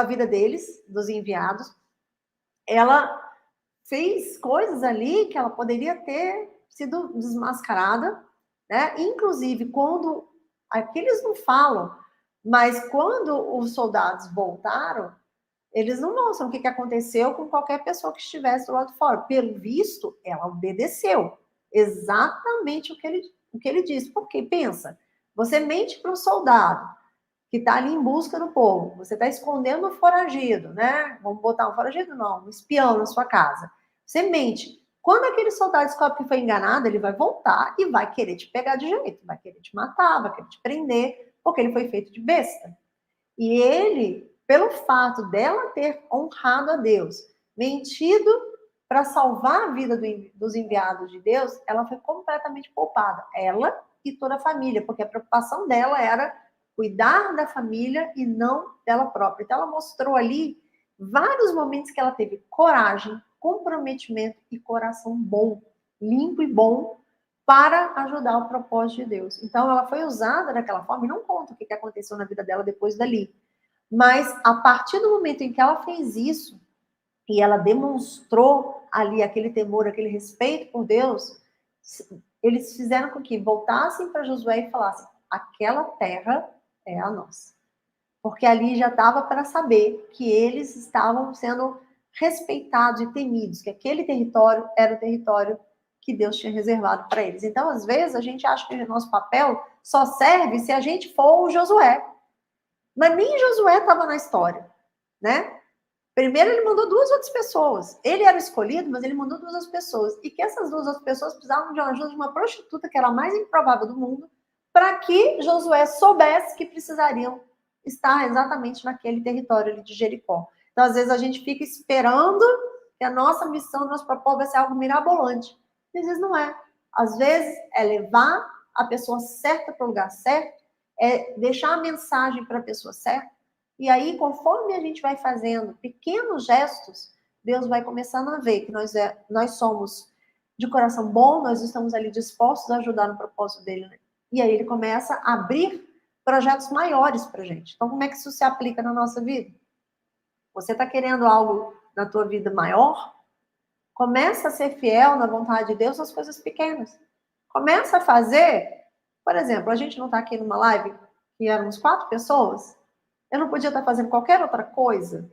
vida deles, dos enviados. Ela fez coisas ali que ela poderia ter sido desmascarada, né? Inclusive, quando aqueles não falam, mas quando os soldados voltaram, eles não mostram o que aconteceu com qualquer pessoa que estivesse do lado de fora. Pelo visto, ela obedeceu exatamente o que ele disse. Porque, pensa, você mente para um soldado que está ali em busca do povo, você está escondendo um foragido, né? Vamos botar um foragido? Não, um espião na sua casa. Você mente. Quando aquele soldado descobre que foi enganado, ele vai voltar e vai querer te pegar de jeito, vai querer te matar, vai querer te prender, porque ele foi feito de besta. E ele, pelo fato dela ter honrado a Deus, mentido para salvar a vida dos enviados de Deus, ela foi completamente poupada. Ela e toda a família, porque a preocupação dela era cuidar da família e não dela própria. Então, ela mostrou ali vários momentos que ela teve coragem, comprometimento e coração bom, limpo e bom, para ajudar o propósito de Deus. Então, ela foi usada daquela forma, e não conta o que aconteceu na vida dela depois dali. Mas, a partir do momento em que ela fez isso, e ela demonstrou ali aquele temor, aquele respeito por Deus, eles fizeram com que voltassem para Josué e falassem: aquela terra é a nossa. Porque ali já estava para saber que eles estavam sendo respeitados e temidos, que aquele território era o território que Deus tinha reservado para eles. Então, às vezes, a gente acha que o nosso papel só serve se a gente for o Josué. Mas nem Josué estava na história, né? Primeiro ele mandou 2 outras pessoas. Ele era escolhido, mas ele mandou 2 outras pessoas. E que essas 2 outras pessoas precisavam de uma ajuda de uma prostituta, que era a mais improvável do mundo, para que Josué soubesse que precisariam estar exatamente naquele território ali de Jericó. Então, às vezes, a gente fica esperando que a nossa missão, nosso propósito vai ser algo mirabolante. E às vezes não é. Às vezes é levar a pessoa certa para o lugar certo, é deixar a mensagem para a pessoa certa. E aí, conforme a gente vai fazendo pequenos gestos, Deus vai começando a ver que nós somos de coração bom, nós estamos ali dispostos a ajudar no propósito dele. Né? E aí ele começa a abrir projetos maiores para a gente. Então, como é que isso se aplica na nossa vida? Você está querendo algo na tua vida maior? Começa a ser fiel na vontade de Deus nas coisas pequenas. Começa a fazer, por exemplo, a gente não está aqui numa live que éramos 4 pessoas. Eu não podia estar fazendo qualquer outra coisa,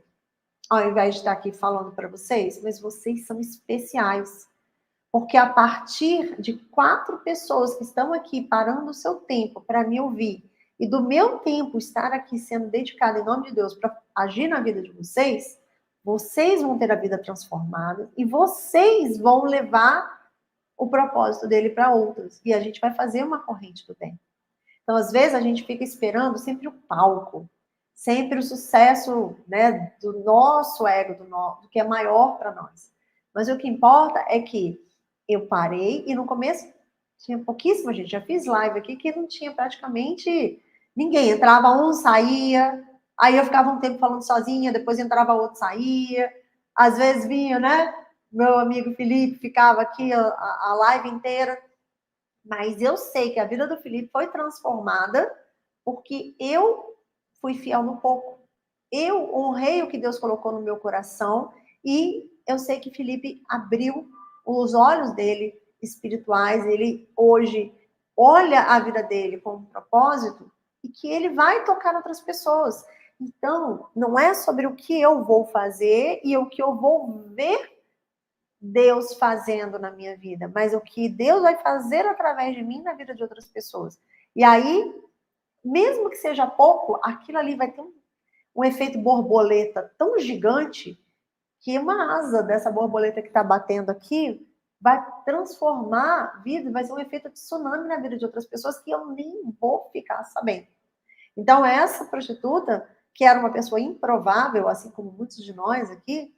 ao invés de estar aqui falando para vocês, mas vocês são especiais. Porque a partir de 4 pessoas que estão aqui parando o seu tempo para me ouvir, e do meu tempo estar aqui sendo dedicado em nome de Deus para agir na vida de vocês, vocês vão ter a vida transformada e vocês vão levar o propósito dele para outros. E a gente vai fazer uma corrente do bem. Então, às vezes, a gente fica esperando sempre o palco, sempre o sucesso, né, do nosso ego, do que é maior para nós. Mas o que importa é que eu parei e no começo tinha pouquíssima gente. Já fiz live aqui que não tinha praticamente ninguém. Entrava um, saía, aí eu ficava um tempo falando sozinha, depois entrava outro, saía. Às vezes vinha, né, meu amigo Felipe ficava aqui a live inteira. Mas eu sei que a vida do Felipe foi transformada porque eu fui fiel no pouco. eu honrei o que Deus colocou no meu coração e eu sei que Felipe abriu os olhos dele espirituais, ele hoje olha a vida dele com um propósito e que ele vai tocar outras pessoas. Então, não é sobre o que eu vou fazer e o que eu vou ver Deus fazendo na minha vida, mas o que Deus vai fazer através de mim na vida de outras pessoas. E aí, mesmo que seja pouco, aquilo ali vai ter um efeito borboleta tão gigante que uma asa dessa borboleta que está batendo aqui vai transformar a vida, vai ser um efeito de tsunami na vida de outras pessoas que eu nem vou ficar sabendo. Então, essa prostituta, que era uma pessoa improvável, assim como muitos de nós aqui,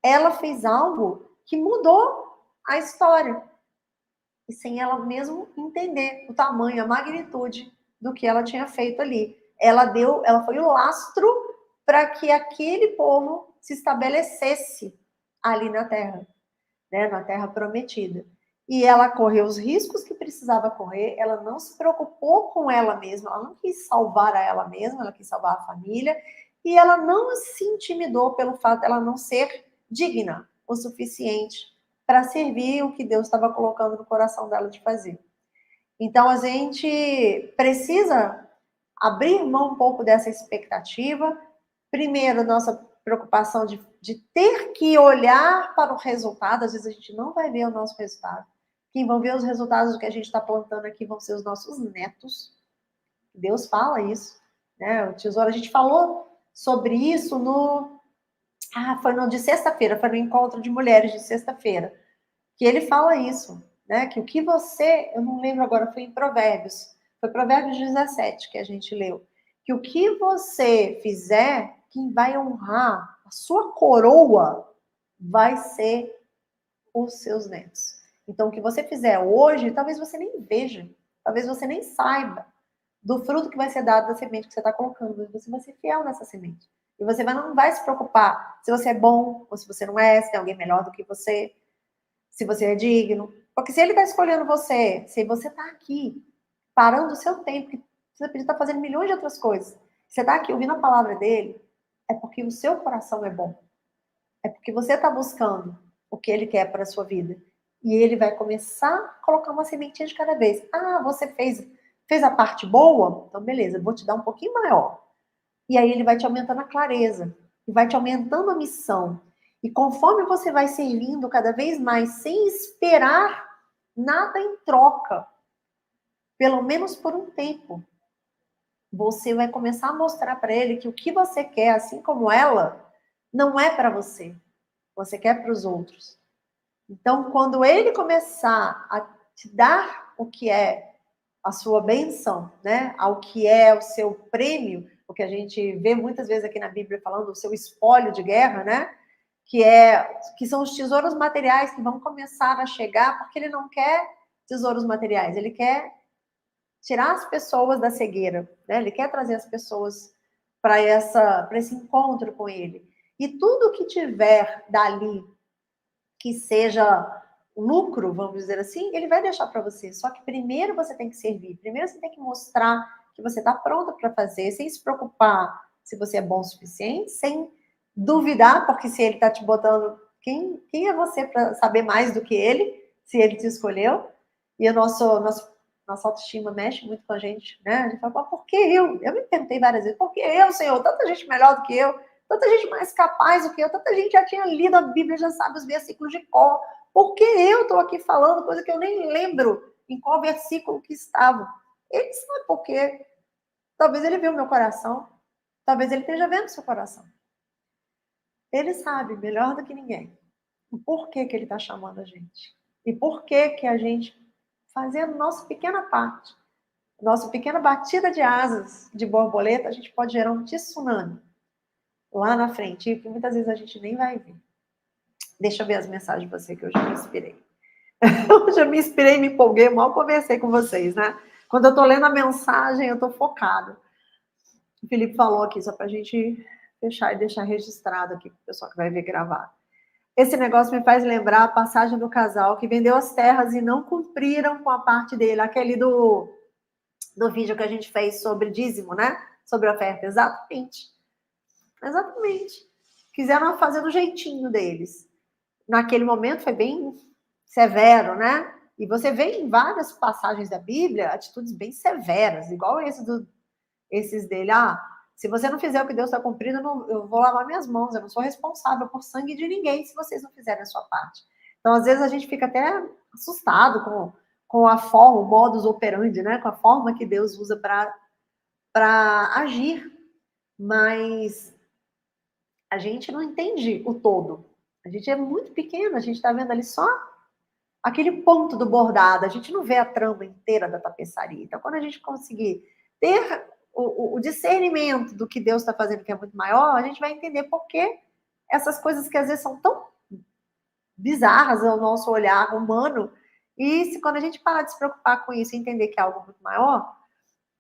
ela fez algo que mudou a história. E sem ela mesmo entender o tamanho, a magnitude do que ela tinha feito ali. Ela foi o lastro para que aquele povo se estabelecesse ali na terra, né, na terra prometida. E ela correu os riscos que precisava correr, ela não se preocupou com ela mesma, ela não quis salvar a ela mesma, ela quis salvar a família, e ela não se intimidou pelo fato dela não ser digna o suficiente para servir o que Deus estava colocando no coração dela de fazer. Então, a gente precisa abrir mão um pouco dessa expectativa. Primeiro, nossa preocupação de ter que olhar para o resultado. Às vezes a gente não vai ver o nosso resultado. Quem vão ver os resultados do que a gente está plantando aqui vão ser os nossos netos. Deus fala isso, né? O tesouro, a gente falou sobre isso foi no de sexta-feira, foi no encontro de mulheres de sexta-feira, que ele fala isso, né? Que o que você, eu não lembro agora, foi em Provérbios, foi Provérbios 17 que a gente leu, que o que você fizer, quem vai honrar a sua coroa vai ser os seus netos. Então, o que você fizer hoje, talvez você nem veja, talvez você nem saiba do fruto que vai ser dado da semente que você está colocando. Você vai ser fiel nessa semente. E você não vai se preocupar se você é bom ou se você não é, se tem alguém melhor do que você, se você é digno. Porque se ele está escolhendo você, se você está aqui, parando o seu tempo, que você podia estar fazendo milhões de outras coisas, você está aqui ouvindo a palavra dele, é porque o seu coração é bom. É porque você está buscando o que ele quer para a sua vida. E ele vai começar a colocar uma sementinha de cada vez. Ah, você fez a parte boa? Então, beleza, vou te dar um pouquinho maior. E aí ele vai te aumentando a clareza, e vai te aumentando a missão. E conforme você vai servindo cada vez mais, sem esperar nada em troca, pelo menos por um tempo, você vai começar a mostrar para ele que o que você quer, assim como ela, não é para você. Você quer para os outros. Então, quando ele começar a te dar o que é a sua bênção, né, ao que é o seu prêmio, o que a gente vê muitas vezes aqui na Bíblia falando, o seu espólio de guerra, né, que são os tesouros materiais que vão começar a chegar, porque ele não quer tesouros materiais, ele quer tirar as pessoas da cegueira, né, ele quer trazer as pessoas para esse encontro com ele. E tudo que tiver dali que seja lucro, vamos dizer assim, ele vai deixar para você. Só que primeiro você tem que servir, primeiro você tem que mostrar que você está pronta para fazer, sem se preocupar se você é bom o suficiente, sem duvidar, porque se ele está te botando, quem é você para saber mais do que ele, se ele te escolheu? E a nossa autoestima mexe muito com a gente, né? A gente fala, por que eu? Eu me perguntei várias vezes, por que eu, Senhor? Tanta gente melhor do que eu, tanta gente mais capaz do que eu, tanta gente já tinha lido a Bíblia, já sabe os versículos de cor. Por que eu estou aqui falando coisa que eu nem lembro em qual versículo que estava? Ele sabe por quê. Talvez ele viu o meu coração. Talvez ele esteja vendo o seu coração. Ele sabe melhor do que ninguém o porquê que ele está chamando a gente. E por que a gente, fazendo nossa pequena parte, nossa pequena batida de asas de borboleta, a gente pode gerar um tsunami lá na frente, que muitas vezes a gente nem vai ver. Deixa eu ver as mensagens de você, que eu já me inspirei. Eu já me inspirei, me empolguei, mal conversei com vocês, né? Quando eu tô lendo a mensagem, eu tô focada. O Felipe falou aqui, só pra gente fechar e deixar registrado aqui pro pessoal que vai ver gravado. Esse negócio me faz lembrar a passagem do casal que vendeu as terras e não cumpriram com a parte dele, aquele do vídeo que a gente fez sobre dízimo, né? Sobre oferta, exatamente. Exatamente. Quiseram fazer do jeitinho deles. Naquele momento foi bem severo, né? E você vê em várias passagens da Bíblia atitudes bem severas, igual esses dele. Ah, se você não fizer o que Deus está cumprindo, eu vou lavar minhas mãos, eu não sou responsável por sangue de ninguém se vocês não fizerem a sua parte. Então, às vezes, a gente fica até assustado com a forma, o modus operandi, né? Com a forma que Deus usa para agir. Mas a gente não entende o todo. A gente é muito pequeno, a gente está vendo ali só aquele ponto do bordado, a gente não vê a trama inteira da tapeçaria. Então, quando a gente conseguir ter o discernimento do que Deus está fazendo, que é muito maior, a gente vai entender por que essas coisas que às vezes são tão bizarras ao nosso olhar humano, e quando a gente parar de se preocupar com isso e entender que é algo muito maior,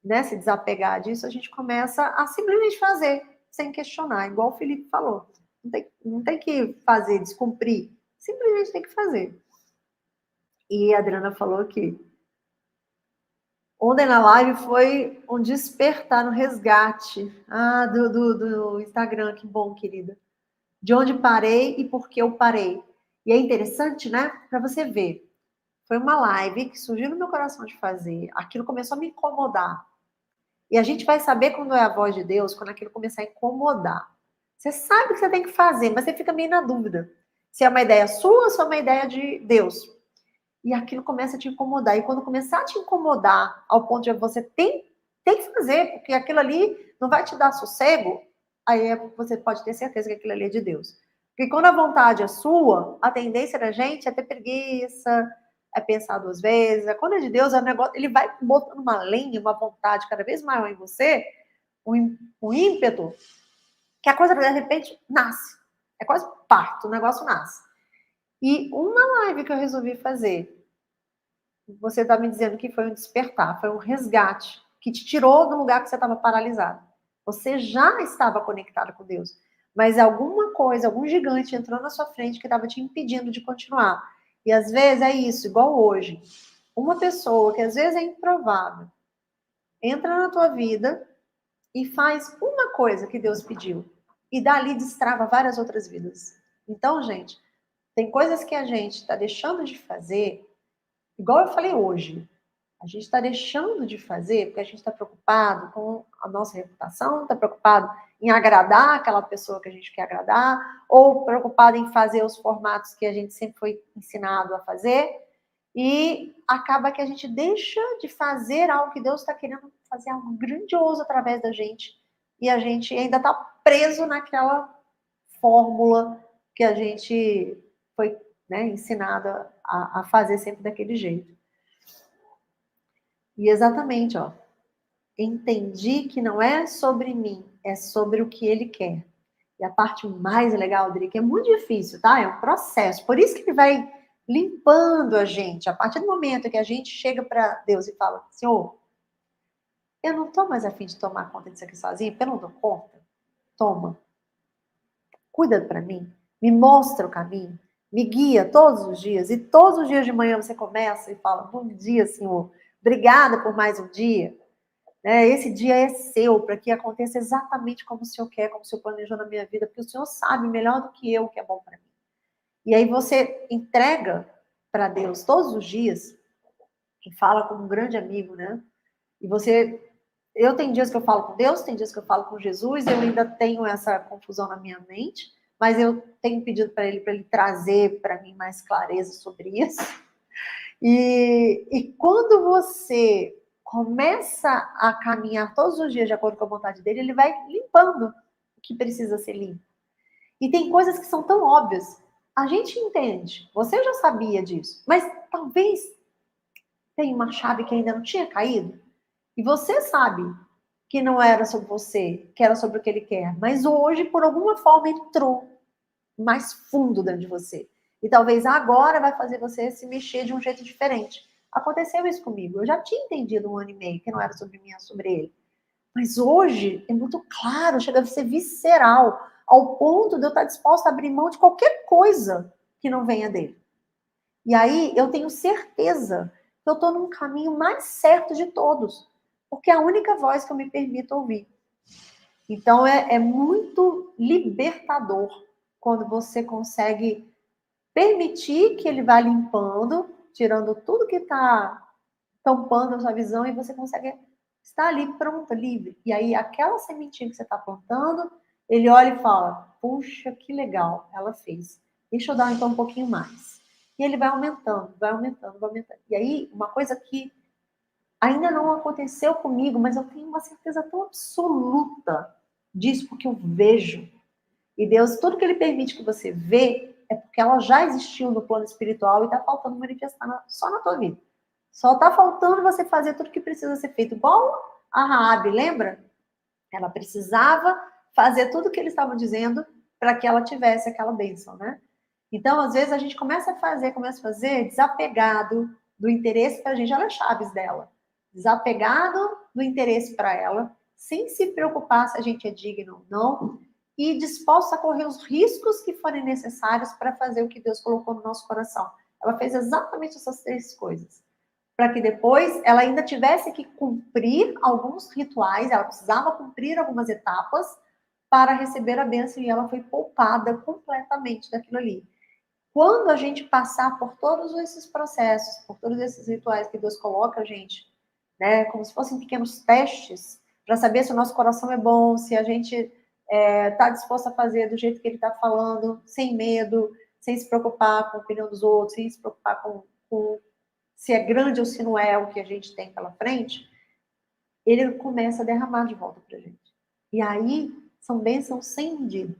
né, se desapegar disso, a gente começa a simplesmente fazer, sem questionar, igual o Felipe falou. Não tem que fazer, descumprir, simplesmente tem que fazer. E a Adriana falou que ontem na live foi um despertar no resgate. Ah, do Instagram, que bom, querida. De onde parei e por que eu parei. E é interessante, né? Para você ver. Foi uma live que surgiu no meu coração de fazer. Aquilo começou a me incomodar. E a gente vai saber quando é a voz de Deus, quando aquilo começar a incomodar. Você sabe o que você tem que fazer, mas você fica meio na dúvida. Se é uma ideia sua ou se é uma ideia de Deus. E aquilo começa a te incomodar. E quando começar a te incomodar ao ponto de você tem que fazer, porque aquilo ali não vai te dar sossego, aí você pode ter certeza que aquilo ali é de Deus. Porque quando a vontade é sua, a tendência da gente é ter preguiça, é pensar duas vezes. Quando é de Deus, é um negócio, ele vai botando uma lenha, uma vontade cada vez maior em você, um ímpeto, que a coisa de repente nasce. É quase um parto, o negócio nasce. E uma live que eu resolvi fazer, você está me dizendo que foi um despertar, foi um resgate, que te tirou do lugar que você estava paralisado. Você já estava conectado com Deus, mas alguma coisa, algum gigante entrou na sua frente que estava te impedindo de continuar. E às vezes é isso, igual hoje. Uma pessoa que às vezes é improvável, entra na tua vida e faz uma coisa que Deus pediu. E dali destrava várias outras vidas. Então, gente, tem coisas que a gente está deixando de fazer, igual eu falei hoje. A gente está deixando de fazer porque a gente está preocupado com a nossa reputação, está preocupado em agradar aquela pessoa que a gente quer agradar, ou preocupado em fazer os formatos que a gente sempre foi ensinado a fazer, e acaba que a gente deixa de fazer algo que Deus está querendo fazer, algo grandioso através da gente, e a gente ainda está preso naquela fórmula que a gente foi, né, ensinada a fazer sempre daquele jeito. E exatamente, ó, entendi que não é sobre mim, é sobre o que ele quer. E a parte mais legal, Adri, que é muito difícil, tá? É um processo. Por isso que ele vai limpando a gente. A partir do momento que a gente chega para Deus e fala, Senhor, eu não tô mais afim de tomar conta disso aqui sozinho, porque eu não dou conta. Toma. Cuida para mim. Me mostra o caminho. Me guia todos os dias. E todos os dias de manhã você começa e fala, bom dia, Senhor. Obrigada por mais um dia. Esse dia é seu, para que aconteça exatamente como o Senhor quer, como o Senhor planejou na minha vida, porque o Senhor sabe melhor do que eu o que é bom para mim. E aí você entrega para Deus todos os dias, e fala como um grande amigo, né? E eu tenho dias que eu falo com Deus, tem dias que eu falo com Jesus, eu ainda tenho essa confusão na minha mente, mas eu tenho pedido para ele trazer para mim mais clareza sobre isso. E quando você começa a caminhar todos os dias de acordo com a vontade dele, ele vai limpando o que precisa ser limpo. E tem coisas que são tão óbvias. A gente entende, você já sabia disso, mas talvez tenha uma chave que ainda não tinha caído. E você sabe que não era sobre você, que era sobre o que ele quer, mas hoje, por alguma forma, entrou mais fundo dentro de você. E talvez agora vai fazer você se mexer de um jeito diferente. Aconteceu isso comigo. Eu já tinha entendido 1 ano e meio que não era sobre mim, era sobre ele. Mas hoje é muito claro, chega a ser visceral, ao ponto de eu estar disposta a abrir mão de qualquer coisa que não venha dele. E aí eu tenho certeza que eu estou num caminho mais certo de todos, porque é a única voz que eu me permito ouvir. Então, é muito libertador quando você consegue permitir que ele vá limpando, tirando tudo que está tampando a sua visão, e você consegue estar ali pronta, livre. E aí, aquela sementinha que você está plantando, ele olha e fala, puxa, que legal, ela fez. Deixa eu dar, então, um pouquinho mais. E ele vai aumentando, vai aumentando, vai aumentando. E aí, uma coisa que ainda não aconteceu comigo, mas eu tenho uma certeza tão absoluta disso, porque eu vejo. E Deus, tudo que ele permite que você vê, é porque ela já existiu no plano espiritual e está faltando manifestar só na tua vida. Só está faltando você fazer tudo que precisa ser feito. Igual a Raabe, lembra? Ela precisava fazer tudo o que eles estavam dizendo para que ela tivesse aquela bênção, né? Então, às vezes, a gente começa a fazer desapegado do interesse para a gente. Olha as chaves dela. Desapegado do interesse para ela, sem se preocupar se a gente é digno ou não, e disposta a correr os riscos que forem necessários para fazer o que Deus colocou no nosso coração. Ela fez exatamente essas 3 coisas. Para que depois ela ainda tivesse que cumprir alguns rituais, ela precisava cumprir algumas etapas para receber a bênção, e ela foi poupada completamente daquilo ali. Quando a gente passar por todos esses processos, por todos esses rituais que Deus coloca a gente, né, como se fossem pequenos testes, para saber se o nosso coração é bom, se a gente está disposto a fazer do jeito que ele está falando, sem medo, sem se preocupar com a opinião dos outros, sem se preocupar com se é grande ou se não é o que a gente tem pela frente, ele começa a derramar de volta para a gente. E aí são bênçãos sem medida.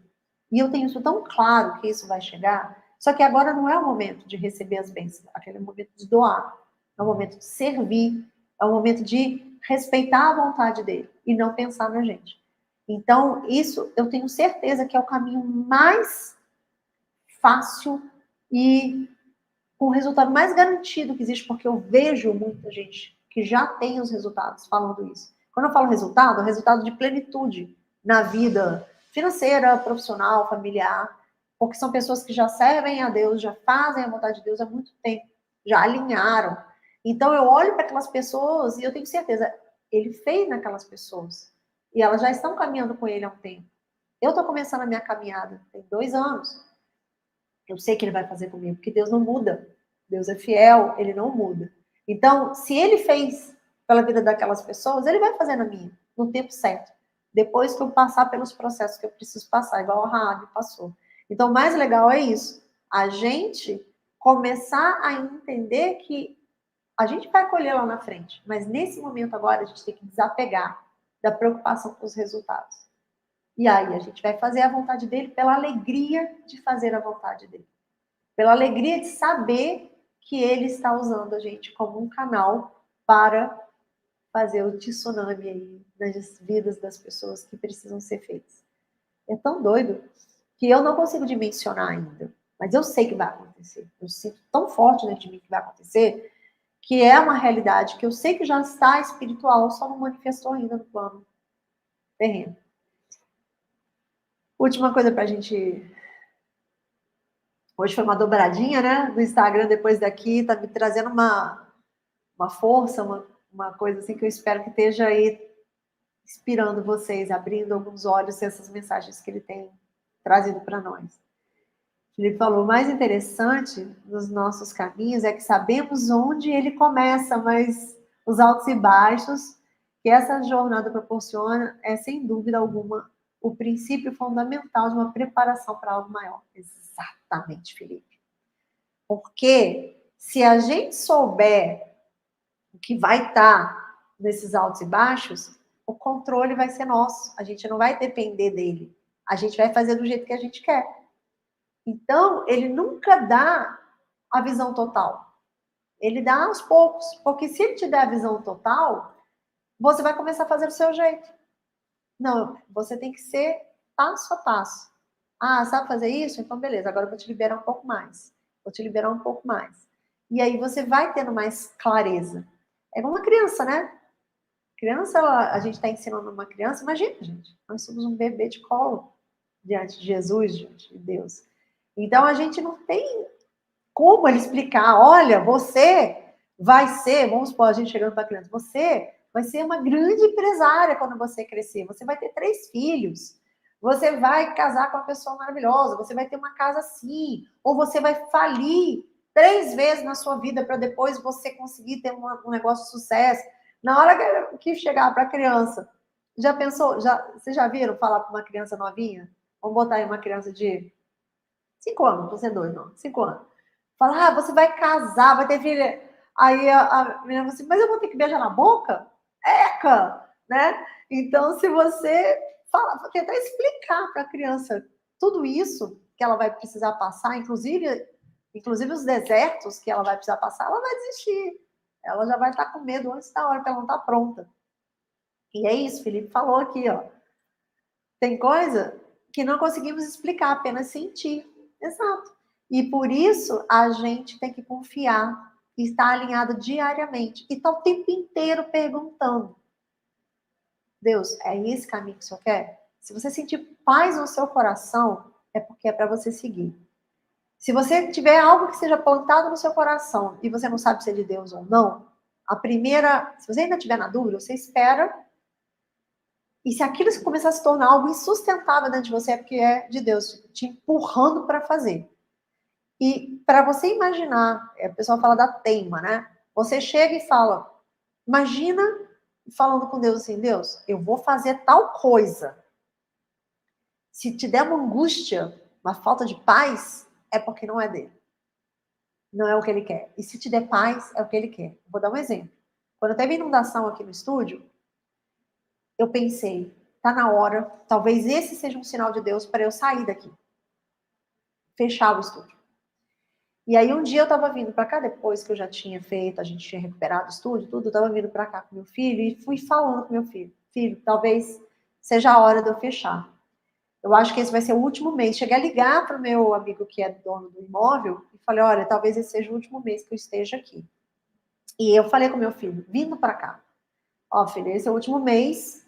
E eu tenho isso tão claro que isso vai chegar, só que agora não é o momento de receber as bênçãos, aquele é o momento de doar, é o momento de servir, é o momento de respeitar a vontade dele e não pensar na gente. Então, isso eu tenho certeza que é o caminho mais fácil e com o resultado mais garantido que existe, porque eu vejo muita gente que já tem os resultados falando isso. Quando eu falo resultado, é resultado de plenitude na vida financeira, profissional, familiar, porque são pessoas que já servem a Deus, já fazem a vontade de Deus há muito tempo, já alinharam. Então eu olho para aquelas pessoas e eu tenho certeza, ele fez naquelas pessoas. E elas já estão caminhando com ele há um tempo. Eu estou começando a minha caminhada, tem 2 anos. Eu sei que ele vai fazer comigo, porque Deus não muda. Deus é fiel, ele não muda. Então, se ele fez pela vida daquelas pessoas, ele vai fazer na minha, no tempo certo. Depois que eu passar pelos processos que eu preciso passar, igual a Raabe passou. Então, o mais legal é isso. A gente começar a entender que a gente vai colher lá na frente, mas nesse momento agora a gente tem que desapegar da preocupação com os resultados. E aí a gente vai fazer a vontade dele pela alegria de fazer a vontade dele. Pela alegria de saber que ele está usando a gente como um canal para fazer o tsunami aí nas vidas das pessoas que precisam ser feitas. É tão doido que eu não consigo dimensionar ainda, mas eu sei que vai acontecer. Eu sinto tão forte dentro de mim que vai acontecer, que é uma realidade que eu sei que já está espiritual, só não manifestou ainda no plano terreno. Última coisa para a gente. Hoje foi uma dobradinha, né? Do Instagram depois daqui, tá me trazendo uma força, uma coisa assim que eu espero que esteja aí inspirando vocês, abrindo alguns olhos essas mensagens que ele tem trazido para nós. Ele falou: o mais interessante nos nossos caminhos é que sabemos onde ele começa, mas os altos e baixos que essa jornada proporciona é, sem dúvida alguma, o princípio fundamental de uma preparação para algo maior. Exatamente, Felipe. Porque se a gente souber o que vai estar nesses altos e baixos, o controle vai ser nosso. A gente não vai depender dele. A gente vai fazer do jeito que a gente quer. Então, ele nunca dá a visão total. Ele dá aos poucos. Porque se ele te der a visão total, você vai começar a fazer do seu jeito. Não, você tem que ser passo a passo. Ah, sabe fazer isso? Então, beleza, agora eu vou te liberar um pouco mais. Vou te liberar um pouco mais. E aí você vai tendo mais clareza. É como uma criança, né? Criança, a gente está ensinando uma criança, imagina, gente, nós somos um bebê de colo diante de Jesus, diante de Deus. Então, a gente não tem como ele explicar, olha, você vai ser, vamos supor, a gente chegando para a criança, você vai ser uma grande empresária quando você crescer. Você vai ter 3 filhos. Você vai casar com uma pessoa maravilhosa. Você vai ter uma casa assim. Ou você vai falir 3 vezes na sua vida para depois você conseguir ter um negócio de sucesso. Na hora que chegar para a criança, já pensou? Vocês já viram falar para uma criança novinha? Vamos botar aí uma criança de 5 anos, você é doido, não. 5 anos. Fala, você vai casar, vai ter filha. Aí a menina fala assim, mas eu vou ter que beijar na boca? Eca! Né? Então, se você tentar explicar para a criança tudo isso que ela vai precisar passar, inclusive os desertos que ela vai precisar passar, ela vai desistir. Ela já vai estar com medo antes da hora, porque ela não está pronta. E é isso, Felipe falou aqui, ó. Tem coisa que não conseguimos explicar, apenas sentir. Exato. E por isso a gente tem que confiar e estar alinhado diariamente. E estar o tempo inteiro perguntando: Deus, é esse caminho que o Senhor quer? Se você sentir paz no seu coração, é porque é para você seguir. Se você tiver algo que seja plantado no seu coração e você não sabe se é de Deus ou não, se você ainda estiver na dúvida, você espera. E se aquilo começar a se tornar algo insustentável dentro de você, é porque é de Deus, te empurrando para fazer. E para você imaginar, o pessoal fala da teima, né? Você chega e fala, imagina falando com Deus assim, Deus, eu vou fazer tal coisa. Se te der uma angústia, uma falta de paz, é porque não é dele. Não é o que ele quer. E se te der paz, é o que ele quer. Vou dar um exemplo. Quando teve inundação aqui no estúdio, eu pensei, tá na hora, talvez esse seja um sinal de Deus para eu sair daqui. Fechar o estúdio. E aí um dia eu tava vindo para cá, depois que eu já tinha feito, a gente tinha recuperado o estúdio, tudo, eu tava vindo para cá com meu filho e fui falando com meu filho, talvez seja a hora de eu fechar. Eu acho que esse vai ser o último mês. Cheguei a ligar para o meu amigo que é dono do imóvel e falei, olha, talvez esse seja o último mês que eu esteja aqui. E eu falei com meu filho, vindo para cá, ó, filho, esse é o último mês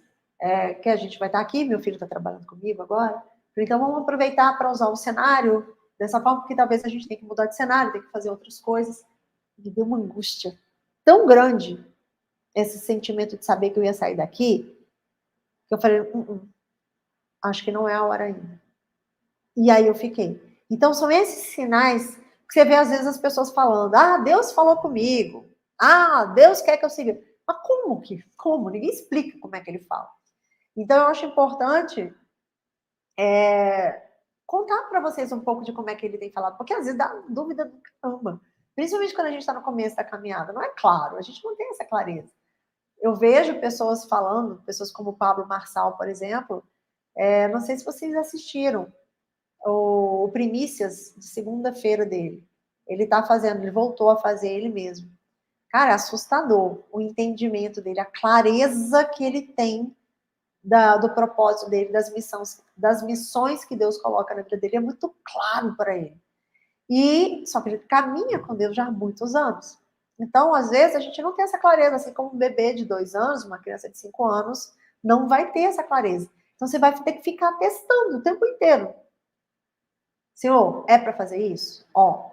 que a gente vai estar aqui, meu filho está trabalhando comigo agora, então vamos aproveitar para usar o cenário dessa forma, porque talvez a gente tenha que mudar de cenário, tem que fazer outras coisas. Me deu uma angústia tão grande esse sentimento de saber que eu ia sair daqui, que eu falei, acho que não é a hora ainda. E aí eu fiquei. Então são esses sinais que você vê às vezes as pessoas falando, Deus falou comigo, Deus quer que eu siga. Mas como? Ninguém explica como é que ele fala. Então eu acho importante contar para vocês um pouco de como é que ele tem falado, porque às vezes dá dúvida do caramba. Principalmente quando a gente está no começo da caminhada. Não é claro, a gente não tem essa clareza. Eu vejo pessoas falando, pessoas como o Pablo Marçal, por exemplo, não sei se vocês assistiram o Primícias de segunda-feira dele. Ele voltou a fazer ele mesmo. Cara, é assustador o entendimento dele, a clareza que ele tem do propósito dele, das missões que Deus coloca na vida dele, é muito claro para ele. Só que ele caminha com Deus já há muitos anos. Então, às vezes, a gente não tem essa clareza, assim como um bebê de 2 anos, uma criança de 5 anos, não vai ter essa clareza. Então, você vai ter que ficar testando o tempo inteiro. Senhor, é para fazer isso?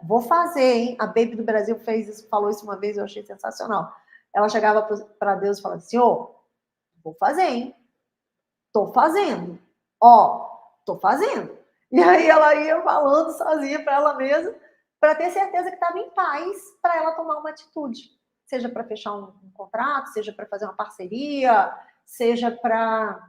Vou fazer, hein? A Baby do Brasil falou isso uma vez, eu achei sensacional. Ela chegava para Deus e falava, Senhor, vou fazer, hein? Tô fazendo. Tô fazendo. E aí ela ia falando sozinha para ela mesma, para ter certeza que estava em paz para ela tomar uma atitude. Seja para fechar um contrato, seja para fazer uma parceria, seja para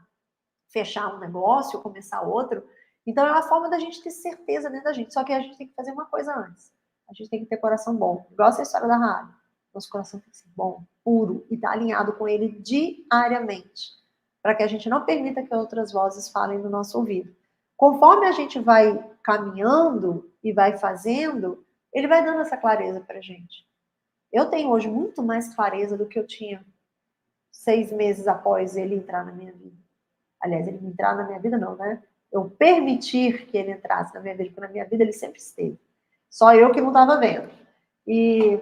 fechar um negócio, começar outro. Então é uma forma da gente ter certeza dentro da gente. Só que a gente tem que fazer uma coisa antes. A gente tem que ter coração bom. Igual essa história da rádio. Nosso coração tem que ser bom, puro e estar alinhado com ele diariamente. Para que a gente não permita que outras vozes falem no nosso ouvido. Conforme a gente vai caminhando e vai fazendo, ele vai dando essa clareza para a gente. Eu tenho hoje muito mais clareza do que eu tinha 6 meses após ele entrar na minha vida. Aliás, ele entrar na minha vida não, né? Eu permitir que ele entrasse na minha vida, porque na minha vida ele sempre esteve. Só eu que não estava vendo. E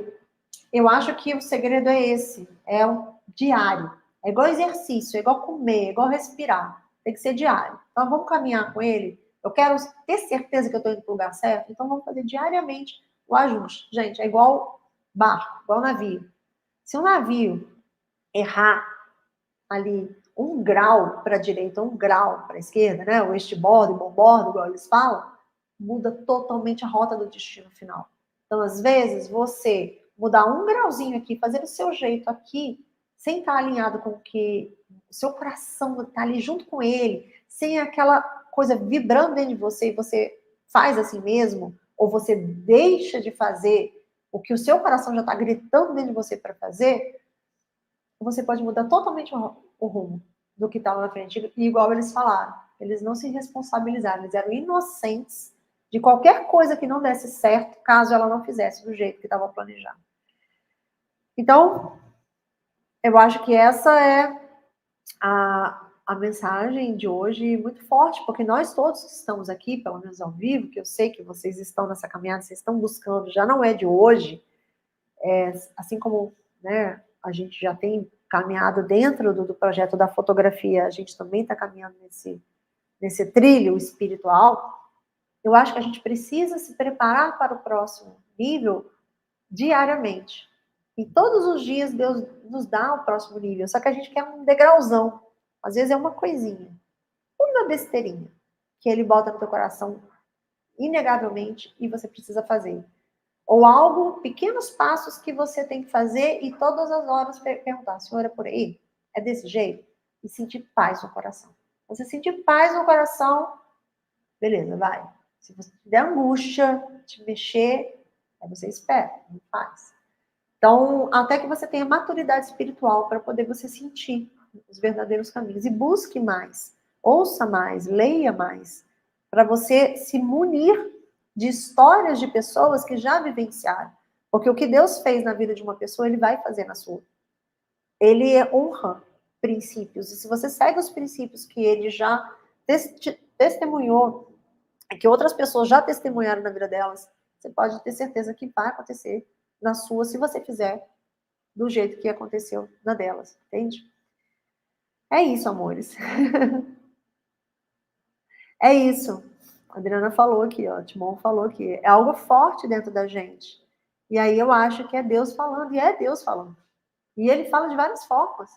eu acho que o segredo é esse, é o diário. É igual exercício, é igual comer, é igual respirar. Tem que ser diário. Então vamos caminhar com ele. Eu quero ter certeza que eu estou indo para o lugar certo, então vamos fazer diariamente o ajuste. Gente, é igual barco, igual navio. Se o navio errar, ali 1 grau para a direita, 1 grau para a esquerda, né? O este-bordo, o bom-bordo, igual eles falam, muda totalmente a rota do destino final. Então, às vezes, você mudar 1 grauzinho aqui, fazer do seu jeito aqui, sem estar alinhado com o que o seu coração está ali junto com ele, sem aquela coisa vibrando dentro de você, e você faz assim mesmo, ou você deixa de fazer o que o seu coração já está gritando dentro de você para fazer, você pode mudar totalmente o rumo do que estava na frente. E igual eles falaram, eles não se responsabilizaram, eles eram inocentes de qualquer coisa que não desse certo, caso ela não fizesse do jeito que estava planejado. Então, eu acho que essa é a mensagem de hoje muito forte, porque nós todos que estamos aqui, pelo menos ao vivo, que eu sei que vocês estão nessa caminhada, vocês estão buscando, já não é de hoje, assim como, né, a gente já tem caminhado dentro do projeto da fotografia, a gente também está caminhando nesse trilho espiritual. Eu acho que a gente precisa se preparar para o próximo nível diariamente. E todos os dias Deus nos dá o próximo nível, só que a gente quer um degrauzão. Às vezes é uma coisinha, uma besteirinha, que ele bota no teu coração inegavelmente e você precisa fazer. Ou algo, pequenos passos que você tem que fazer e todas as horas perguntar, Senhor, é por aí? É desse jeito? E sentir paz no coração. Você sentir paz no coração, beleza, vai. Se você tiver angústia, te mexer, aí você espera, não faz. Então, até que você tenha maturidade espiritual para poder você sentir os verdadeiros caminhos. E busque mais, ouça mais, leia mais, para você se munir de histórias de pessoas que já vivenciaram. Porque o que Deus fez na vida de uma pessoa, Ele vai fazer na sua. Ele honra princípios. E se você segue os princípios que Ele já testemunhou, que outras pessoas já testemunharam na vida delas, você pode ter certeza que vai acontecer na sua, se você fizer do jeito que aconteceu na delas, entende? É isso, amores. É isso. A Adriana falou aqui, ó, Timon falou aqui. É algo forte dentro da gente. E aí eu acho que é Deus falando, e é Deus falando. E ele fala de várias formas.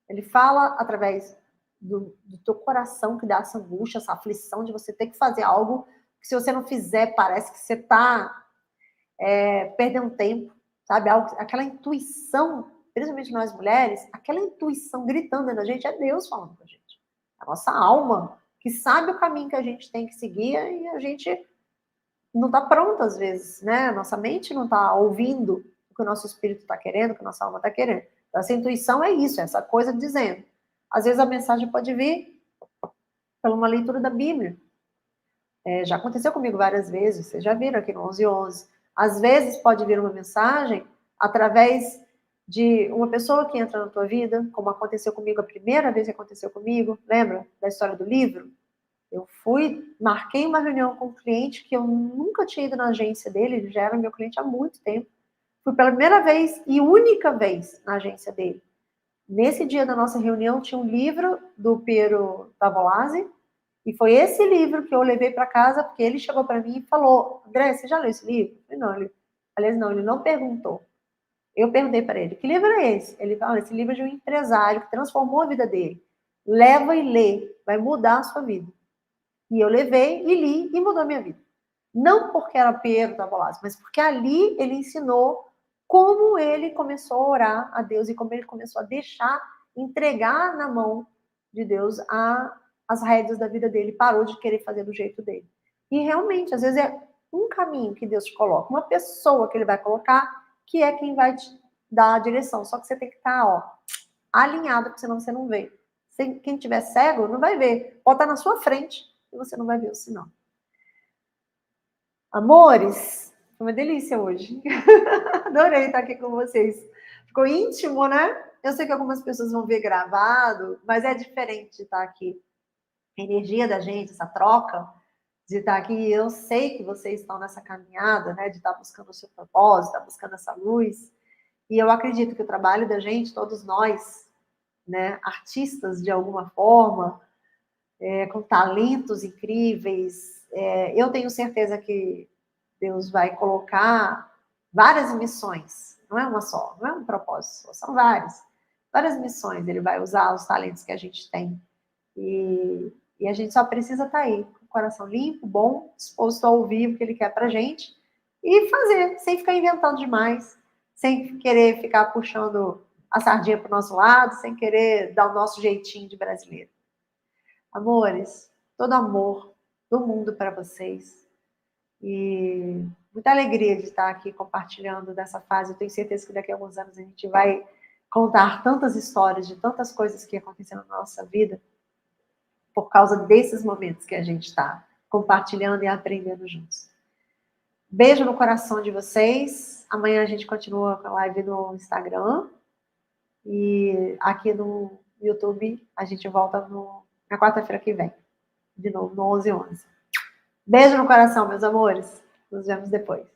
Ele fala através do teu coração, que dá essa angústia, essa aflição de você ter que fazer algo que, se você não fizer, parece que você está perdendo tempo, sabe? Aquela intuição, principalmente nós mulheres, aquela intuição gritando dentro da gente, é Deus falando com a gente. A nossa alma, que sabe o caminho que a gente tem que seguir, e a gente não está pronta às vezes, né? Nossa mente não está ouvindo o que o nosso espírito está querendo, o que a nossa alma está querendo. Então, essa intuição é isso, essa coisa dizendo. Às vezes a mensagem pode vir pela uma leitura da Bíblia. Já aconteceu comigo várias vezes, vocês já viram aqui no 1111. Às vezes pode vir uma mensagem através de uma pessoa que entra na tua vida, como aconteceu comigo a primeira vez que aconteceu comigo, lembra da história do livro? Eu marquei uma reunião com um cliente que eu nunca tinha ido na agência dele, ele já era meu cliente há muito tempo. Fui pela primeira vez e única vez na agência dele. Nesse dia da nossa reunião tinha um livro do Piero Tavolazzi, e foi esse livro que eu levei para casa, porque ele chegou para mim e falou, André, você já leu esse livro? Eu falei, não, aliás, não, ele não perguntou. Eu perguntei para ele, que livro é esse? Ele falou, esse livro é de um empresário que transformou a vida dele. Leva e lê, vai mudar a sua vida. E eu levei e li e mudou a minha vida. Não porque era Piero Tavolazzi, mas porque ali ele ensinou como ele começou a orar a Deus e como ele começou a deixar, entregar na mão de Deus as rédeas da vida dele, parou de querer fazer do jeito dele. E realmente, às vezes é um caminho que Deus te coloca, uma pessoa que ele vai colocar, que é quem vai te dar a direção. Só que você tem que estar, ó, alinhado, porque senão você não vê. Quem tiver cego não vai ver. Pode estar na sua frente e você não vai ver o sinal. Amores, foi uma delícia hoje. Adorei estar aqui com vocês. Ficou íntimo, né? Eu sei que algumas pessoas vão ver gravado, mas é diferente de estar aqui. A energia da gente, essa troca de estar aqui. Eu sei que vocês estão nessa caminhada, né? De estar buscando o seu propósito, estar buscando essa luz. E eu acredito que o trabalho da gente, todos nós, né? Artistas de alguma forma, com talentos incríveis, eu tenho certeza que Deus vai colocar várias missões, não é uma só, não é um propósito só, são várias. várias missões. Ele vai usar os talentos que a gente tem. E a gente só precisa estar aí, com o coração limpo, bom, disposto a ouvir o que ele quer pra gente e fazer, sem ficar inventando demais, sem querer ficar puxando a sardinha pro nosso lado, sem querer dar o nosso jeitinho de brasileiro. Amores, todo amor do mundo para vocês. E muita alegria de estar aqui compartilhando dessa fase. Eu tenho certeza que daqui a alguns anos a gente vai contar tantas histórias de tantas coisas que aconteceram na nossa vida por causa desses momentos que a gente está compartilhando e aprendendo juntos. Beijo no coração de vocês. Amanhã a gente continua com a live no Instagram. E aqui no YouTube a gente volta na quarta-feira que vem. De novo, no 11h11. Beijo no coração, meus amores. Nos vemos depois.